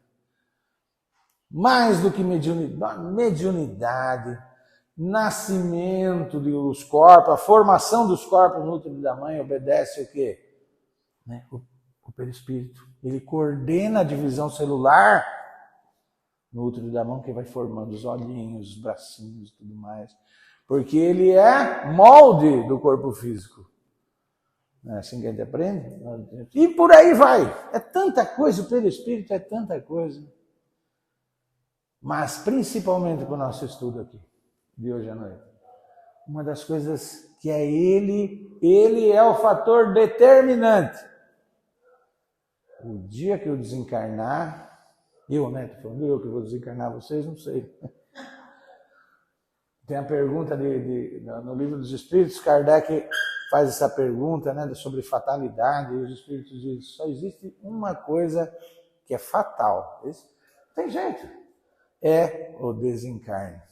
Mais do que mediunidade, nascimento dos corpos, a formação dos corpos no útero da mãe obedece o quê? O perispírito. Ele coordena a divisão celular no útero da mão, que vai formando os olhinhos, os bracinhos e tudo mais. Porque ele é molde do corpo físico. Não é assim que a gente aprende? E por aí vai. É tanta coisa, o perispírito é tanta coisa. Mas principalmente para o nosso estudo aqui, de hoje à noite. Uma das coisas que é ele é o fator determinante. O dia que eu desencarnar, estou falando eu que vou desencarnar vocês, não sei. Tem a pergunta no Livro dos Espíritos, Kardec faz essa pergunta, sobre fatalidade, e os Espíritos dizem, só existe uma coisa que é fatal. Tem jeito. É o desencarne.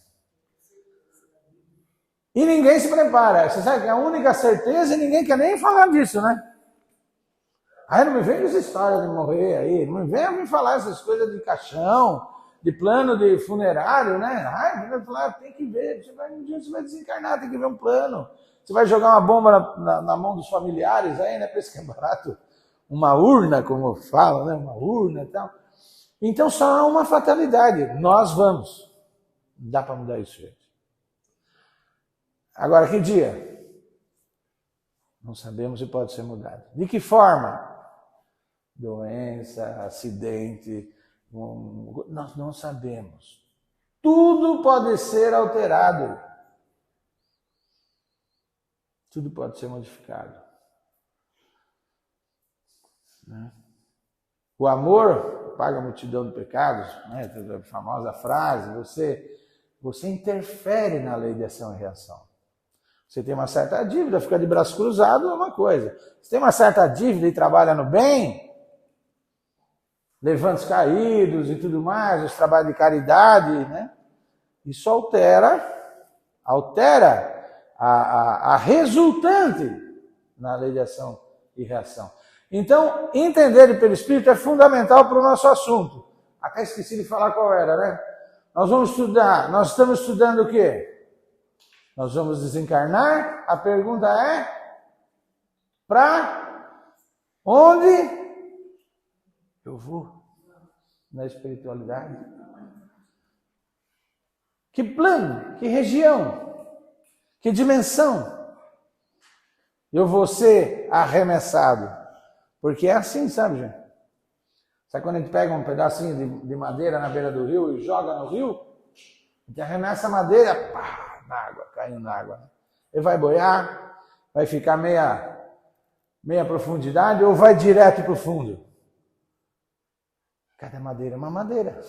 E ninguém se prepara. Você sabe que é a única certeza e ninguém quer nem falar disso, né? Aí não me vem essa história de morrer aí, não me venha me falar essas coisas de caixão, de plano de funerário, né? Ai, vai falar, tem que ver, um dia você vai desencarnar, tem que ver um plano. Você vai jogar uma bomba na mão dos familiares aí, né? Pensa que é barato. Uma urna, como fala, né? Uma urna e tal. Então só há uma fatalidade. Nós vamos. Não dá para mudar isso, gente. Agora, que dia? Não sabemos se pode ser mudado. De que forma? Doença, acidente, nós não sabemos. Tudo pode ser alterado. Tudo pode ser modificado. O amor paga a multidão de pecados, a famosa frase, você interfere na lei de ação e reação. Você tem uma certa dívida, fica de braço cruzado é uma coisa. Você tem uma certa dívida e trabalha no bem, levanta os caídos e tudo mais, os trabalhos de caridade, Isso altera a resultante na lei de ação e reação. Então, entender de perispírito é fundamental para o nosso assunto. Até esqueci de falar qual era, nós estamos estudando o quê? Nós vamos desencarnar. A pergunta é: para onde eu vou na espiritualidade? Que plano, que região, que dimensão eu vou ser arremessado? Porque é assim, sabe, gente? Sabe quando a gente pega um pedacinho de madeira na beira do rio e joga no rio? A gente arremessa a madeira, pá, na água, caindo na água. Ele vai boiar, vai ficar meia profundidade ou vai direto para o fundo? Cada madeira é uma madeira.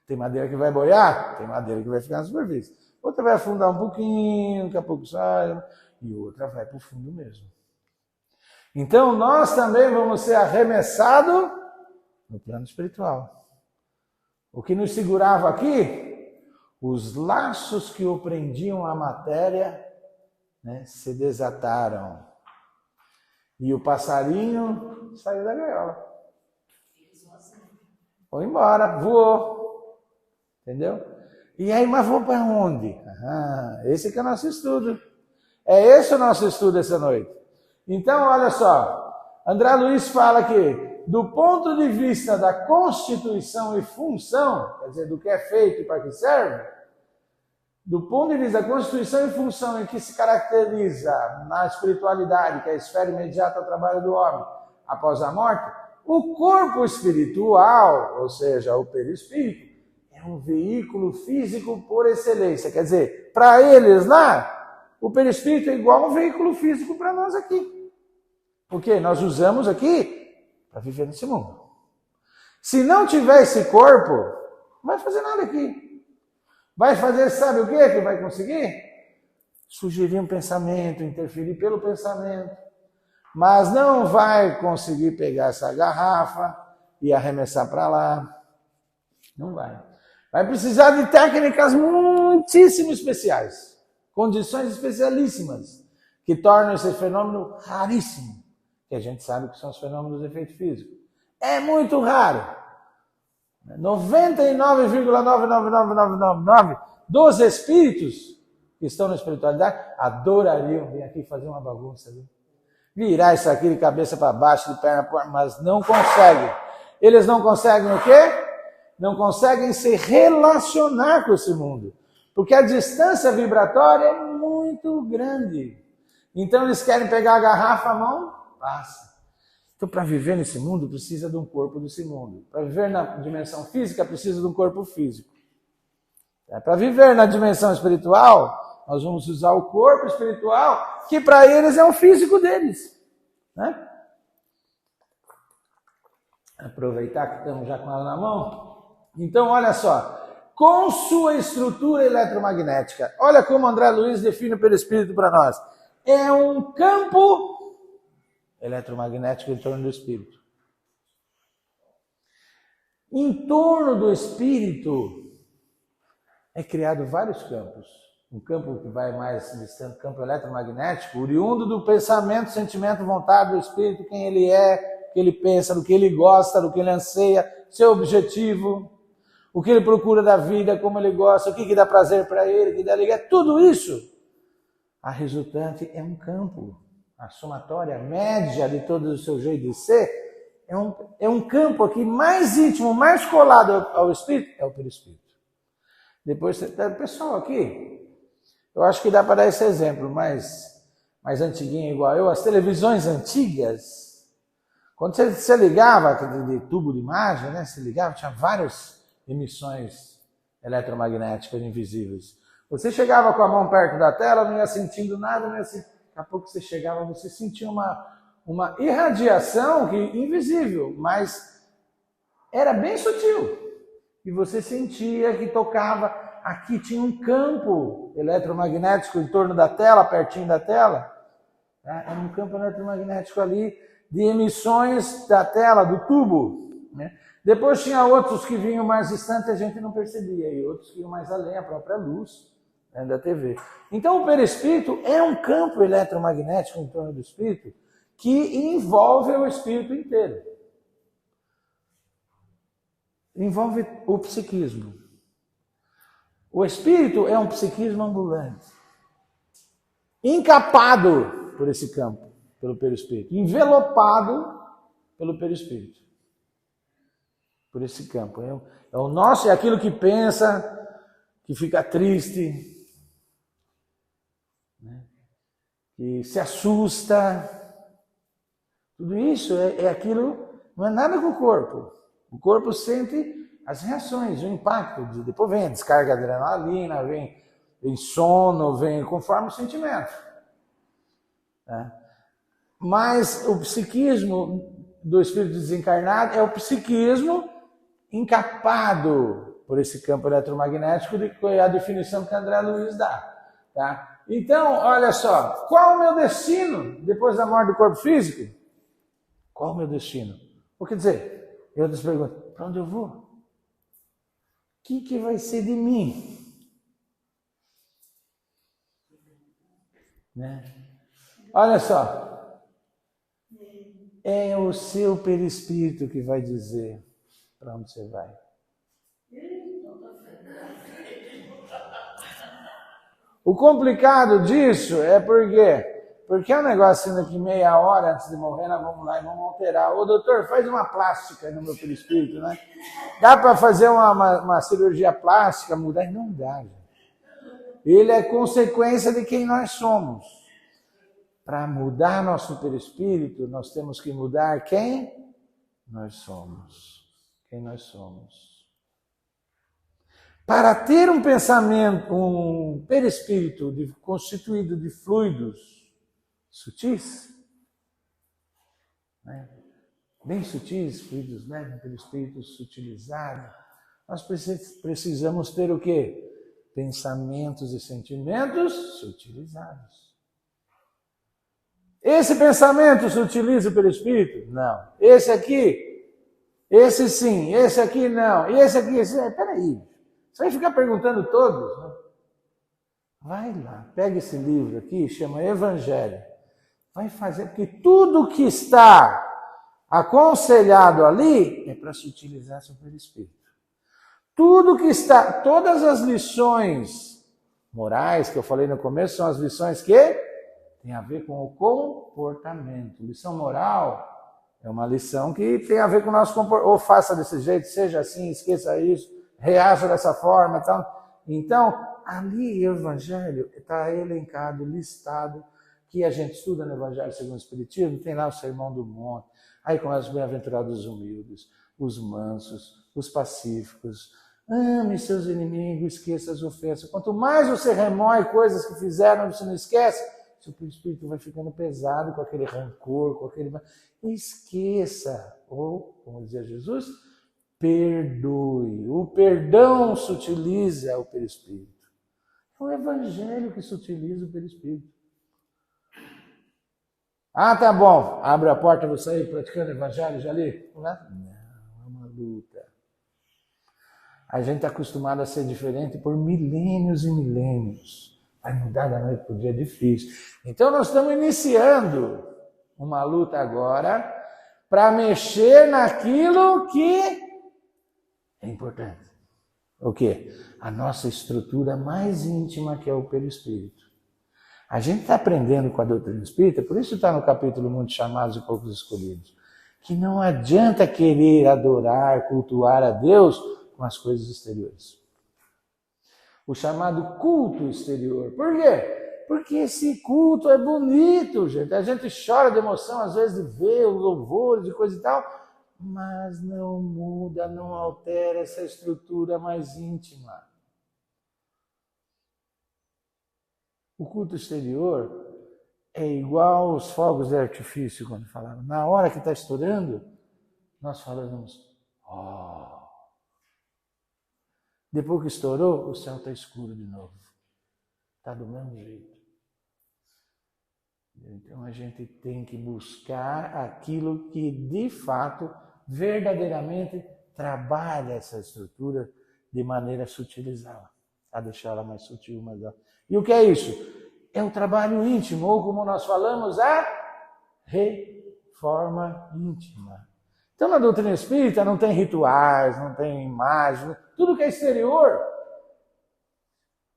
Tem madeira que vai boiar, tem madeira que vai ficar na superfície. Outra vai afundar um pouquinho, daqui a pouco sai, e outra vai para o fundo mesmo. Então nós também vamos ser arremessados no plano espiritual. O que nos segurava aqui, os laços que o prendiam à matéria, se desataram. E o passarinho saiu da gaiola. Foi embora, voou. Entendeu? E aí, mas vou para onde? Esse que é o nosso estudo. É esse o nosso estudo essa noite. Então, olha só. André Luiz fala que, do ponto de vista da constituição e função, quer dizer, do que é feito e para que serve, do ponto de vista da constituição e função em que se caracteriza na espiritualidade, que é a esfera imediata ao trabalho do homem após a morte, o corpo espiritual, ou seja, o perispírito, é um veículo físico por excelência. Quer dizer, para eles lá, o perispírito é igual a um veículo físico para nós aqui. Porque nós usamos aqui para viver nesse mundo. Se não tiver esse corpo, não vai fazer nada aqui. Vai fazer, sabe o que vai conseguir? Sugerir um pensamento, interferir pelo pensamento. Mas não vai conseguir pegar essa garrafa e arremessar para lá. Não vai. Vai precisar de técnicas muitíssimo especiais. Condições especialíssimas que tornam esse fenômeno raríssimo. Que a gente sabe que são os fenômenos do efeito físico. É muito raro. 99,99999 dos espíritos que estão na espiritualidade adorariam vir aqui fazer uma bagunça, viu? Virar isso aqui de cabeça para baixo, de perna para mas não conseguem. Eles não conseguem o quê? Não conseguem se relacionar com esse mundo, porque a distância vibratória é muito grande. Então eles querem pegar a garrafa, a mão, passa. Então, para viver nesse mundo, precisa de um corpo desse mundo. Para viver na dimensão física, precisa de um corpo físico. Para viver na dimensão espiritual, nós vamos usar o corpo espiritual, que para eles é o físico deles. Né? Aproveitar que estamos já com ela na mão. Então, olha só. Com sua estrutura eletromagnética. Olha como André Luiz define o perispírito para nós. É um campo eletromagnético em torno do espírito. Em torno do espírito é criado vários campos. Um campo que vai mais distante, campo eletromagnético, oriundo do pensamento, sentimento, vontade do espírito, quem ele é, o que ele pensa, do que ele gosta, do que ele anseia, seu objetivo, o que ele procura da vida, como ele gosta, o que dá prazer para ele, o que dá alegria, tudo isso. A resultante é um campo. A somatória média de todo o seu jeito de ser é um campo aqui mais íntimo, mais colado ao espírito, é o perispírito. Depois, pessoal aqui, eu acho que dá para dar esse exemplo, mais antiguinho igual eu, as televisões antigas, quando você ligava de tubo de imagem, né, você ligava, tinha várias emissões eletromagnéticas invisíveis. Você chegava com a mão perto da tela, não ia sentindo nada, não ia sentir. Daqui a pouco você chegava, você sentia uma irradiação invisível, mas era bem sutil. E você sentia que tocava, aqui tinha um campo eletromagnético em torno da tela, pertinho da tela. Era um campo eletromagnético ali de emissões da tela, do tubo. Né? Depois tinha outros que vinham mais distante, a gente não percebia, e outros que iam mais além, a própria luz da TV. Então o perispírito é um campo eletromagnético em torno do espírito que envolve o espírito inteiro. Envolve o psiquismo. O espírito é um psiquismo ambulante, encapado por esse campo, pelo perispírito, envelopado pelo perispírito, por esse campo. É o nosso, é aquilo que pensa, que fica triste, que se assusta, tudo isso é aquilo, não é nada com o corpo. O corpo sente as reações, o impacto, depois vem a descarga de adrenalina, vem sono, vem conforme o sentimento. Mas o psiquismo do espírito desencarnado é o psiquismo encapado por esse campo eletromagnético, que é a definição que André Luiz dá. Tá? Então, olha só, qual o meu destino depois da morte do corpo físico? Qual o meu destino? O que dizer? Eu te pergunto, para onde eu vou? O que vai ser de mim? Né? Olha só, é o seu perispírito que vai dizer para onde você vai. O complicado disso é porque é um negócio assim, daqui meia hora antes de morrer, nós vamos lá e vamos alterar. Ô doutor, faz uma plástica no meu perispírito, né? Dá para fazer uma cirurgia plástica, mudar? Não dá, gente. Ele é consequência de quem nós somos. Para mudar nosso perispírito, nós temos que mudar quem nós somos. Quem nós somos. Para ter um pensamento, um perispírito constituído de fluidos sutis, né? Bem sutis, fluidos leves, perispírito sutilizado, nós precisamos ter o quê? Pensamentos e sentimentos sutilizados. Esse pensamento sutiliza o perispírito? Não. Esse aqui? Esse sim. Esse aqui não. E esse aqui? Peraí. Você vai ficar perguntando todos? Né? Vai lá, pega esse livro aqui, chama Evangelho. Vai fazer, porque tudo que está aconselhado ali é para sutilizar seu perispírito. Tudo que está, todas as lições morais que eu falei no começo são as lições que têm a ver com o comportamento. Lição moral é uma lição que tem a ver com o nosso comportamento. Ou faça desse jeito, seja assim, esqueça isso, reaja dessa forma e tal. Então, ali o Evangelho está elencado, listado, que a gente estuda no Evangelho segundo o Espiritismo, tem lá o Sermão do Monte, aí começa os bem-aventurados os humildes, os mansos, os pacíficos. Ame seus inimigos, esqueça as ofensas. Quanto mais você remói coisas que fizeram, você não esquece, seu espírito vai ficando pesado com aquele rancor, com aquele... Esqueça, ou, como dizia Jesus, perdoe. O perdão sutiliza o perispírito. É o Evangelho que sutiliza o perispírito. Ah, tá bom. Abre a porta, vou sair praticando o Evangelho, já li? Não, é uma luta. A gente está acostumado a ser diferente por milênios e milênios. Vai mudar da noite para o dia, é difícil. Então nós estamos iniciando uma luta agora para mexer naquilo que é importante. O quê? A nossa estrutura mais íntima, que é o perispírito. A gente está aprendendo com a doutrina espírita, por isso está no capítulo Muitos Chamados e Poucos Escolhidos, que não adianta querer adorar, cultuar a Deus com as coisas exteriores. O chamado culto exterior. Por quê? Porque esse culto é bonito, gente. A gente chora de emoção, às vezes, de ver os louvores e coisa e tal, mas não muda, não altera essa estrutura mais íntima. O culto exterior é igual aos fogos de artifício, quando falaram. Na hora que está estourando, nós falamos, ó. Depois que estourou, o céu está escuro de novo. Está do mesmo jeito. Então a gente tem que buscar aquilo que, de fato, verdadeiramente trabalha essa estrutura de maneira a sutilizá-la, a deixá-la mais sutil, mais alta. E o que é isso? É o trabalho íntimo, ou como nós falamos, a reforma íntima. Então, na doutrina espírita não tem rituais, não tem imagens, tudo que é exterior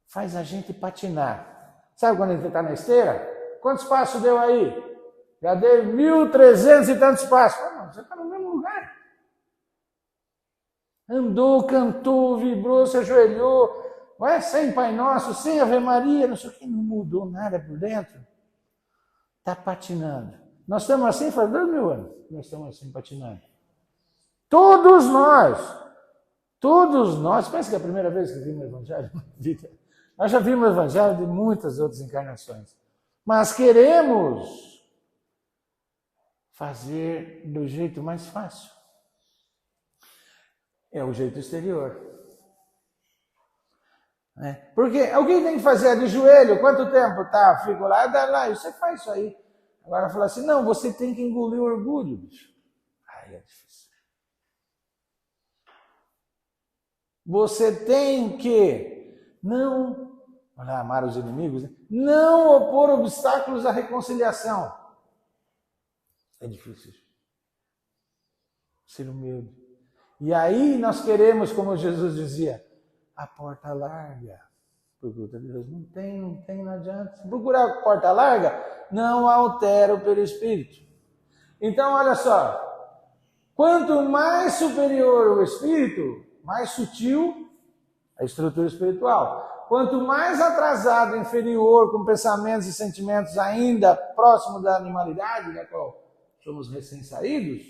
faz a gente patinar. Sabe quando a gente está na esteira? Quantos passos deu aí? Já dei 1.300 e tantos passos. Não, você está no mesmo lugar. Andou, cantou, vibrou, se ajoelhou, sem Pai Nosso, sem Ave Maria, não sei o que, não mudou nada por dentro. Está patinando. Nós estamos assim faz 2000 anos. Nós estamos assim patinando. Todos nós, parece que é a primeira vez que vimos o Evangelho na vida. Nós já vimos o Evangelho de muitas outras encarnações. Mas queremos fazer do jeito mais fácil. É o jeito exterior. Porque o que tem que fazer? É de joelho? Quanto tempo? Tá, fico lá, dá lá, você faz isso aí. Agora fala assim, não, você tem que engolir o orgulho, bicho. Aí é difícil. Você tem que não amar os inimigos, né? Não opor obstáculos à reconciliação. É difícil. Ser humilde. E aí nós queremos, como Jesus dizia, a porta larga. Procura Deus. Não tem, não adianta. Se procurar a porta larga, não altera o perispírito. Então, olha só. Quanto mais superior o espírito, mais sutil a estrutura espiritual. quanto mais atrasado, inferior, com pensamentos e sentimentos ainda próximo da animalidade, da qual somos recém-saídos,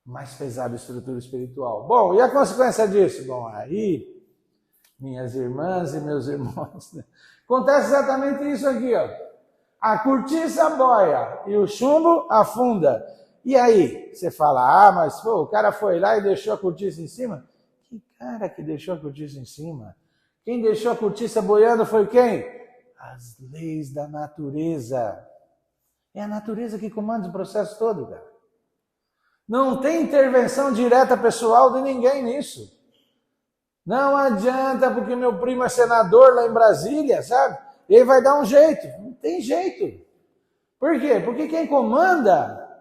mais pesada a estrutura espiritual. Bom, e a consequência disso? Bom, aí, minhas irmãs e meus irmãos, né? Acontece exatamente isso aqui, ó. A cortiça boia e o chumbo afunda. E aí, você fala, mas pô, o cara foi lá e deixou a cortiça em cima? Que cara que deixou a cortiça em cima? Quem deixou a cortiça boiando foi quem? As leis da natureza. É a natureza que comanda o processo todo, cara. Não tem intervenção direta pessoal de ninguém nisso. Não adianta, porque meu primo é senador lá em Brasília, sabe? Ele vai dar um jeito. Não tem jeito. Por quê? Porque quem comanda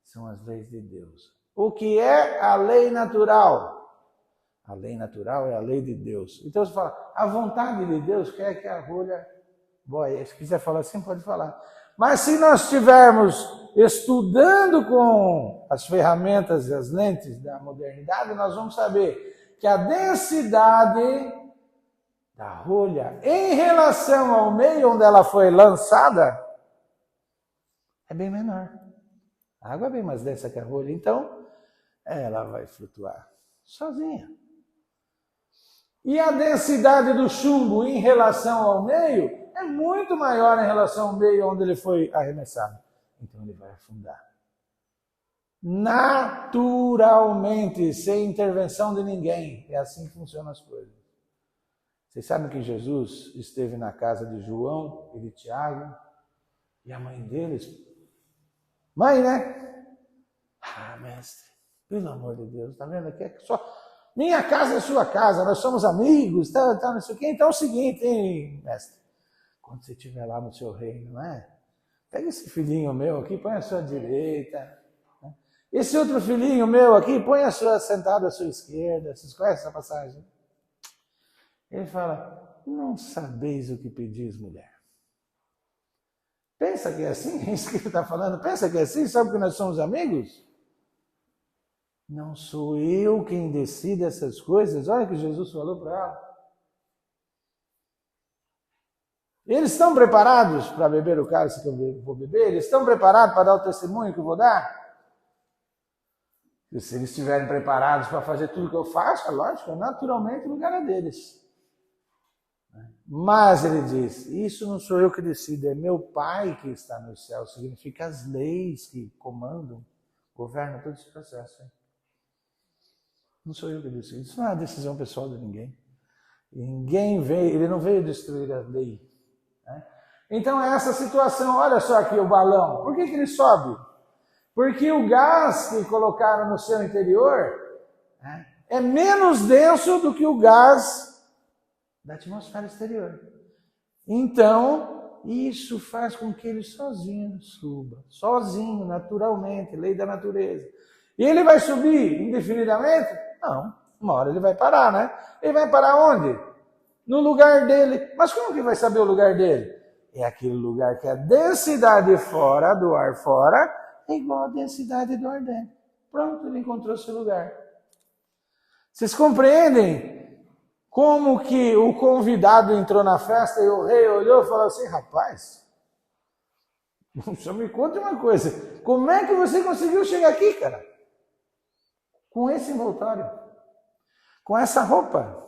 são as leis de Deus. O que é a lei natural? A lei natural é a lei de Deus. Então você fala, a vontade de Deus quer que a rolha boie. Se quiser falar assim, pode falar. Mas se nós estivermos estudando com as ferramentas e as lentes da modernidade, nós vamos saber que a densidade da rolha em relação ao meio onde ela foi lançada é bem menor. A água é bem mais densa que a rolha, então ela vai flutuar sozinha. E a densidade do chumbo em relação ao meio é muito maior em relação ao meio onde ele foi arremessado. Então ele vai afundar. Naturalmente, sem intervenção de ninguém. É assim que funcionam as coisas. Vocês sabem que Jesus esteve na casa de João e de Tiago, e a mãe deles... Mãe, né? Ah, mestre, pelo amor de Deus, tá vendo aqui? É só... Minha casa é sua casa, nós somos amigos, tal, não sei o quê. Então é o seguinte, hein, mestre? Quando você estiver lá no seu reino, não é? Pega esse filhinho meu aqui, põe à sua direita. Esse outro filhinho meu aqui, põe sentado à sua esquerda. Vocês conhecem essa passagem? Ele fala, não sabeis o que pedis, mulher. Pensa que é assim? É isso que ele está falando. Pensa que é assim? Sabe que nós somos amigos? Não sou eu quem decide essas coisas. Olha o que Jesus falou para ela. Eles estão preparados para beber o cálice que eu vou beber? Eles estão preparados para dar o testemunho que eu vou dar? E se eles estiverem preparados para fazer tudo que eu faço, é lógico, naturalmente o lugar é deles. Mas ele diz, isso não sou eu que decido, é meu Pai que está no céu. Significa as leis que comandam, governam todo esse processo. Hein? Não sou eu que decido, isso não é decisão pessoal de ninguém. Ninguém veio, ele não veio destruir a lei. Né? Então é essa situação, olha só aqui o balão, por que ele sobe? Porque o gás que colocaram no seu interior é menos denso do que o gás da atmosfera exterior. Então, isso faz com que ele sozinho suba. Sozinho, naturalmente, lei da natureza. E ele vai subir indefinidamente? Não. Uma hora ele vai parar, né? Ele vai parar onde? No lugar dele. Mas como que vai saber o lugar dele? É aquele lugar que a densidade fora, do ar fora, é igual à densidade do ar dentro. Pronto, ele encontrou seu lugar. Vocês compreendem como que o convidado entrou na festa e o rei olhou e falou assim, rapaz, só me conta uma coisa, como é que você conseguiu chegar aqui, cara? Com esse envoltório, com essa roupa,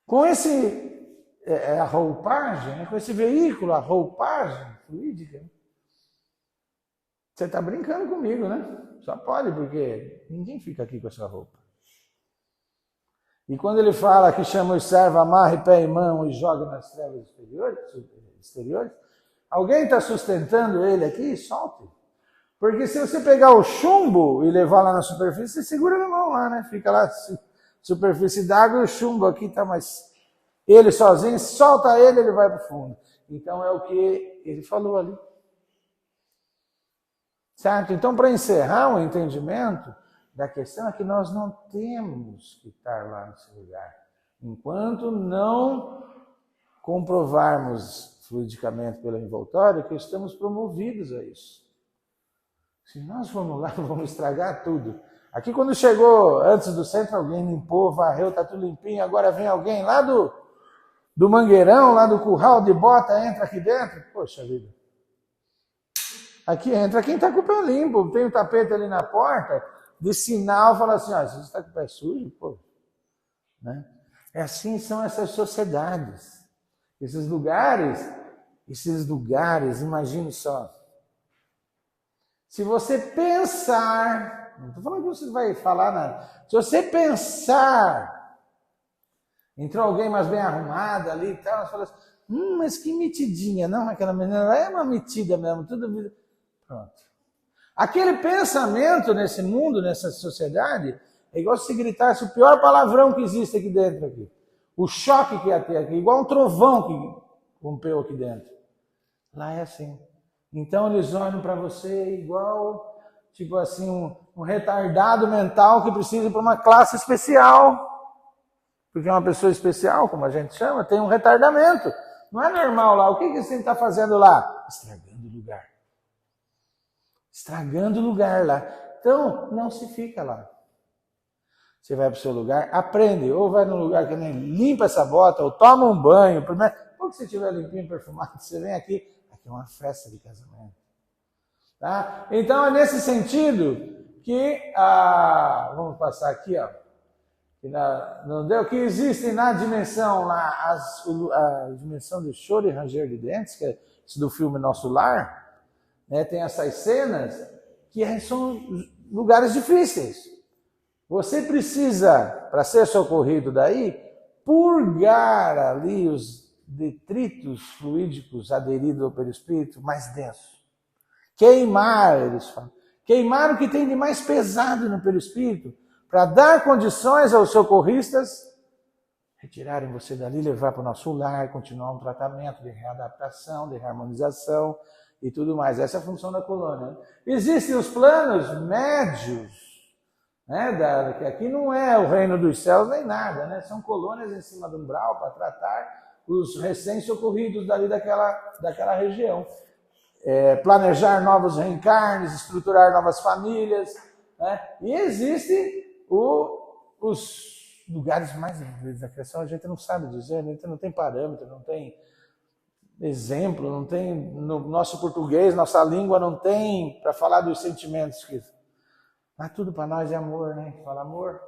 com a roupagem, com esse veículo, a roupagem fluídica. Você está brincando comigo, né? Só pode, porque ninguém fica aqui com essa roupa. E quando ele fala que chama os servos, amarre pé e mão e joga nas trevas exteriores, alguém está sustentando ele aqui? Solte. Porque se você pegar o chumbo e levar lá na superfície, você segura na mão lá, né? Fica lá, superfície d'água e o chumbo aqui está mais... Ele sozinho, solta ele, ele vai para o fundo. Então é o que ele falou ali. Certo? Então, para encerrar o entendimento da questão é que nós não temos que estar lá nesse lugar, enquanto não comprovarmos fluidicamente pelo envoltório que estamos promovidos a isso. Se nós formos lá, vamos estragar tudo. Aqui quando chegou antes do centro, alguém limpou, varreu, tá tudo limpinho, agora vem alguém lá do mangueirão, lá do curral de bota, entra aqui dentro. Poxa vida. Aqui entra quem está com o pé limpo, tem um tapete ali na porta, de sinal, fala assim, ó, você está com o pé sujo, pô. Né? É assim são essas sociedades. Esses lugares, imagine só. Se você pensar, não estou falando que você vai falar nada, se você pensar, entrou alguém mais bem arrumada ali e tal, você fala assim, mas que metidinha, não, aquela menina lá é uma metida mesmo, tudo. Pronto. Aquele pensamento nesse mundo, nessa sociedade, é igual se gritasse o pior palavrão que existe aqui dentro. Aqui. O choque que ia ter aqui, igual um trovão que rompeu aqui dentro. Lá é assim. Então eles olham para você igual, tipo assim, um retardado mental que precisa ir para uma classe especial. Porque uma pessoa especial, como a gente chama, tem um retardamento. Não é normal lá. O que você está fazendo lá? Estragando o lugar. Estragando o lugar lá. Então, não se fica lá. Você vai para o seu lugar, aprende, ou vai num lugar que nem limpa essa bota, ou toma um banho. Primeiro, quando você estiver limpinho, perfumado, você vem aqui é uma festa de casamento. Tá? Então, é nesse sentido que, vamos passar aqui, ó, não deu, que existe na dimensão lá, a dimensão do choro e ranger de dentes, que é isso do filme Nosso Lar, né, tem essas cenas que são lugares difíceis. Você precisa, para ser socorrido daí, purgar ali os detritos fluídicos aderidos ao perispírito mais denso. Queimar, eles falam. Queimar o que tem de mais pesado no perispírito, para dar condições aos socorristas retirarem você dali, levar para o nosso lar, continuar um tratamento de readaptação, de harmonização e tudo mais. Essa é a função da colônia. Existem os planos médios, né, que aqui não é o reino dos céus nem nada, né? São colônias em cima do umbral para tratar os recém-socorridos dali daquela região. Planejar novos reencarnes, estruturar novas famílias, né? E existem os lugares mais envolvidos da criação, a gente não sabe dizer, a gente não tem parâmetro, não tem exemplo, não tem, no nosso português, nossa língua não tem para falar dos sentimentos que... Mas tudo para nós é amor, né? Fala amor.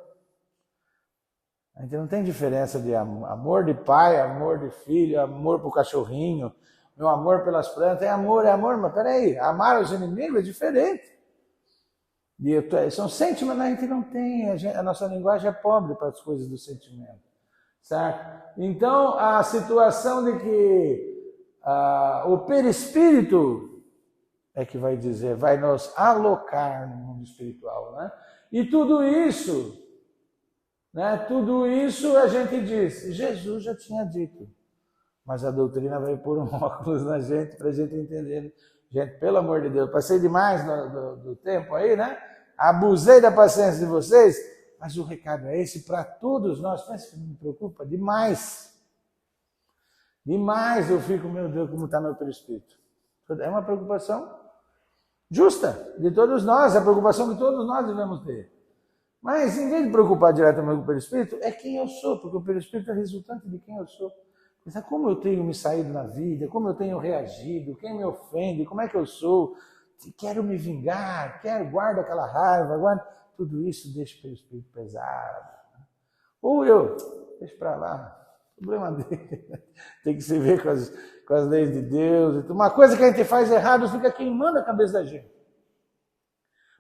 A gente não tem diferença de amor de pai, amor de filho, amor para o cachorrinho, meu amor pelas plantas, é amor, mas peraí, amar os inimigos é diferente. São sentimentos, a gente não tem, a nossa linguagem é pobre para as coisas do sentimento. Certo? Então, a situação de que o perispírito é que vai dizer, vai nos alocar no mundo espiritual, né? E tudo isso, né? Tudo isso a gente diz, Jesus já tinha dito, mas a doutrina vai pôr um óculos na gente para a gente entender. Gente, pelo amor de Deus, passei demais do tempo aí, né? Abusei da paciência de vocês, mas o recado é esse para todos nós. Mas que me preocupa demais. Demais eu fico, meu Deus, como está meu perispírito. É uma preocupação justa de todos nós, é a preocupação que todos nós devemos ter. Mas, em vez de preocupar diretamente com o perispírito, é quem eu sou, porque o perispírito é resultante de quem eu sou. Mas como eu tenho me saído na vida, como eu tenho reagido, quem me ofende, como é que eu sou, quero me vingar, guardo aquela raiva, tudo isso deixa o perispírito pesado. Ou deixa para lá, problema dele. Tem que se ver com as leis de Deus. Uma coisa que a gente faz errado fica queimando a cabeça da gente.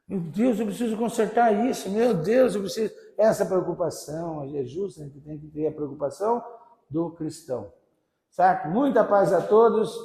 Meu Deus, eu preciso consertar isso. Meu Deus, eu preciso... Essa preocupação é justa, a gente tem que ter a preocupação do cristão. Certo? Muita paz a todos.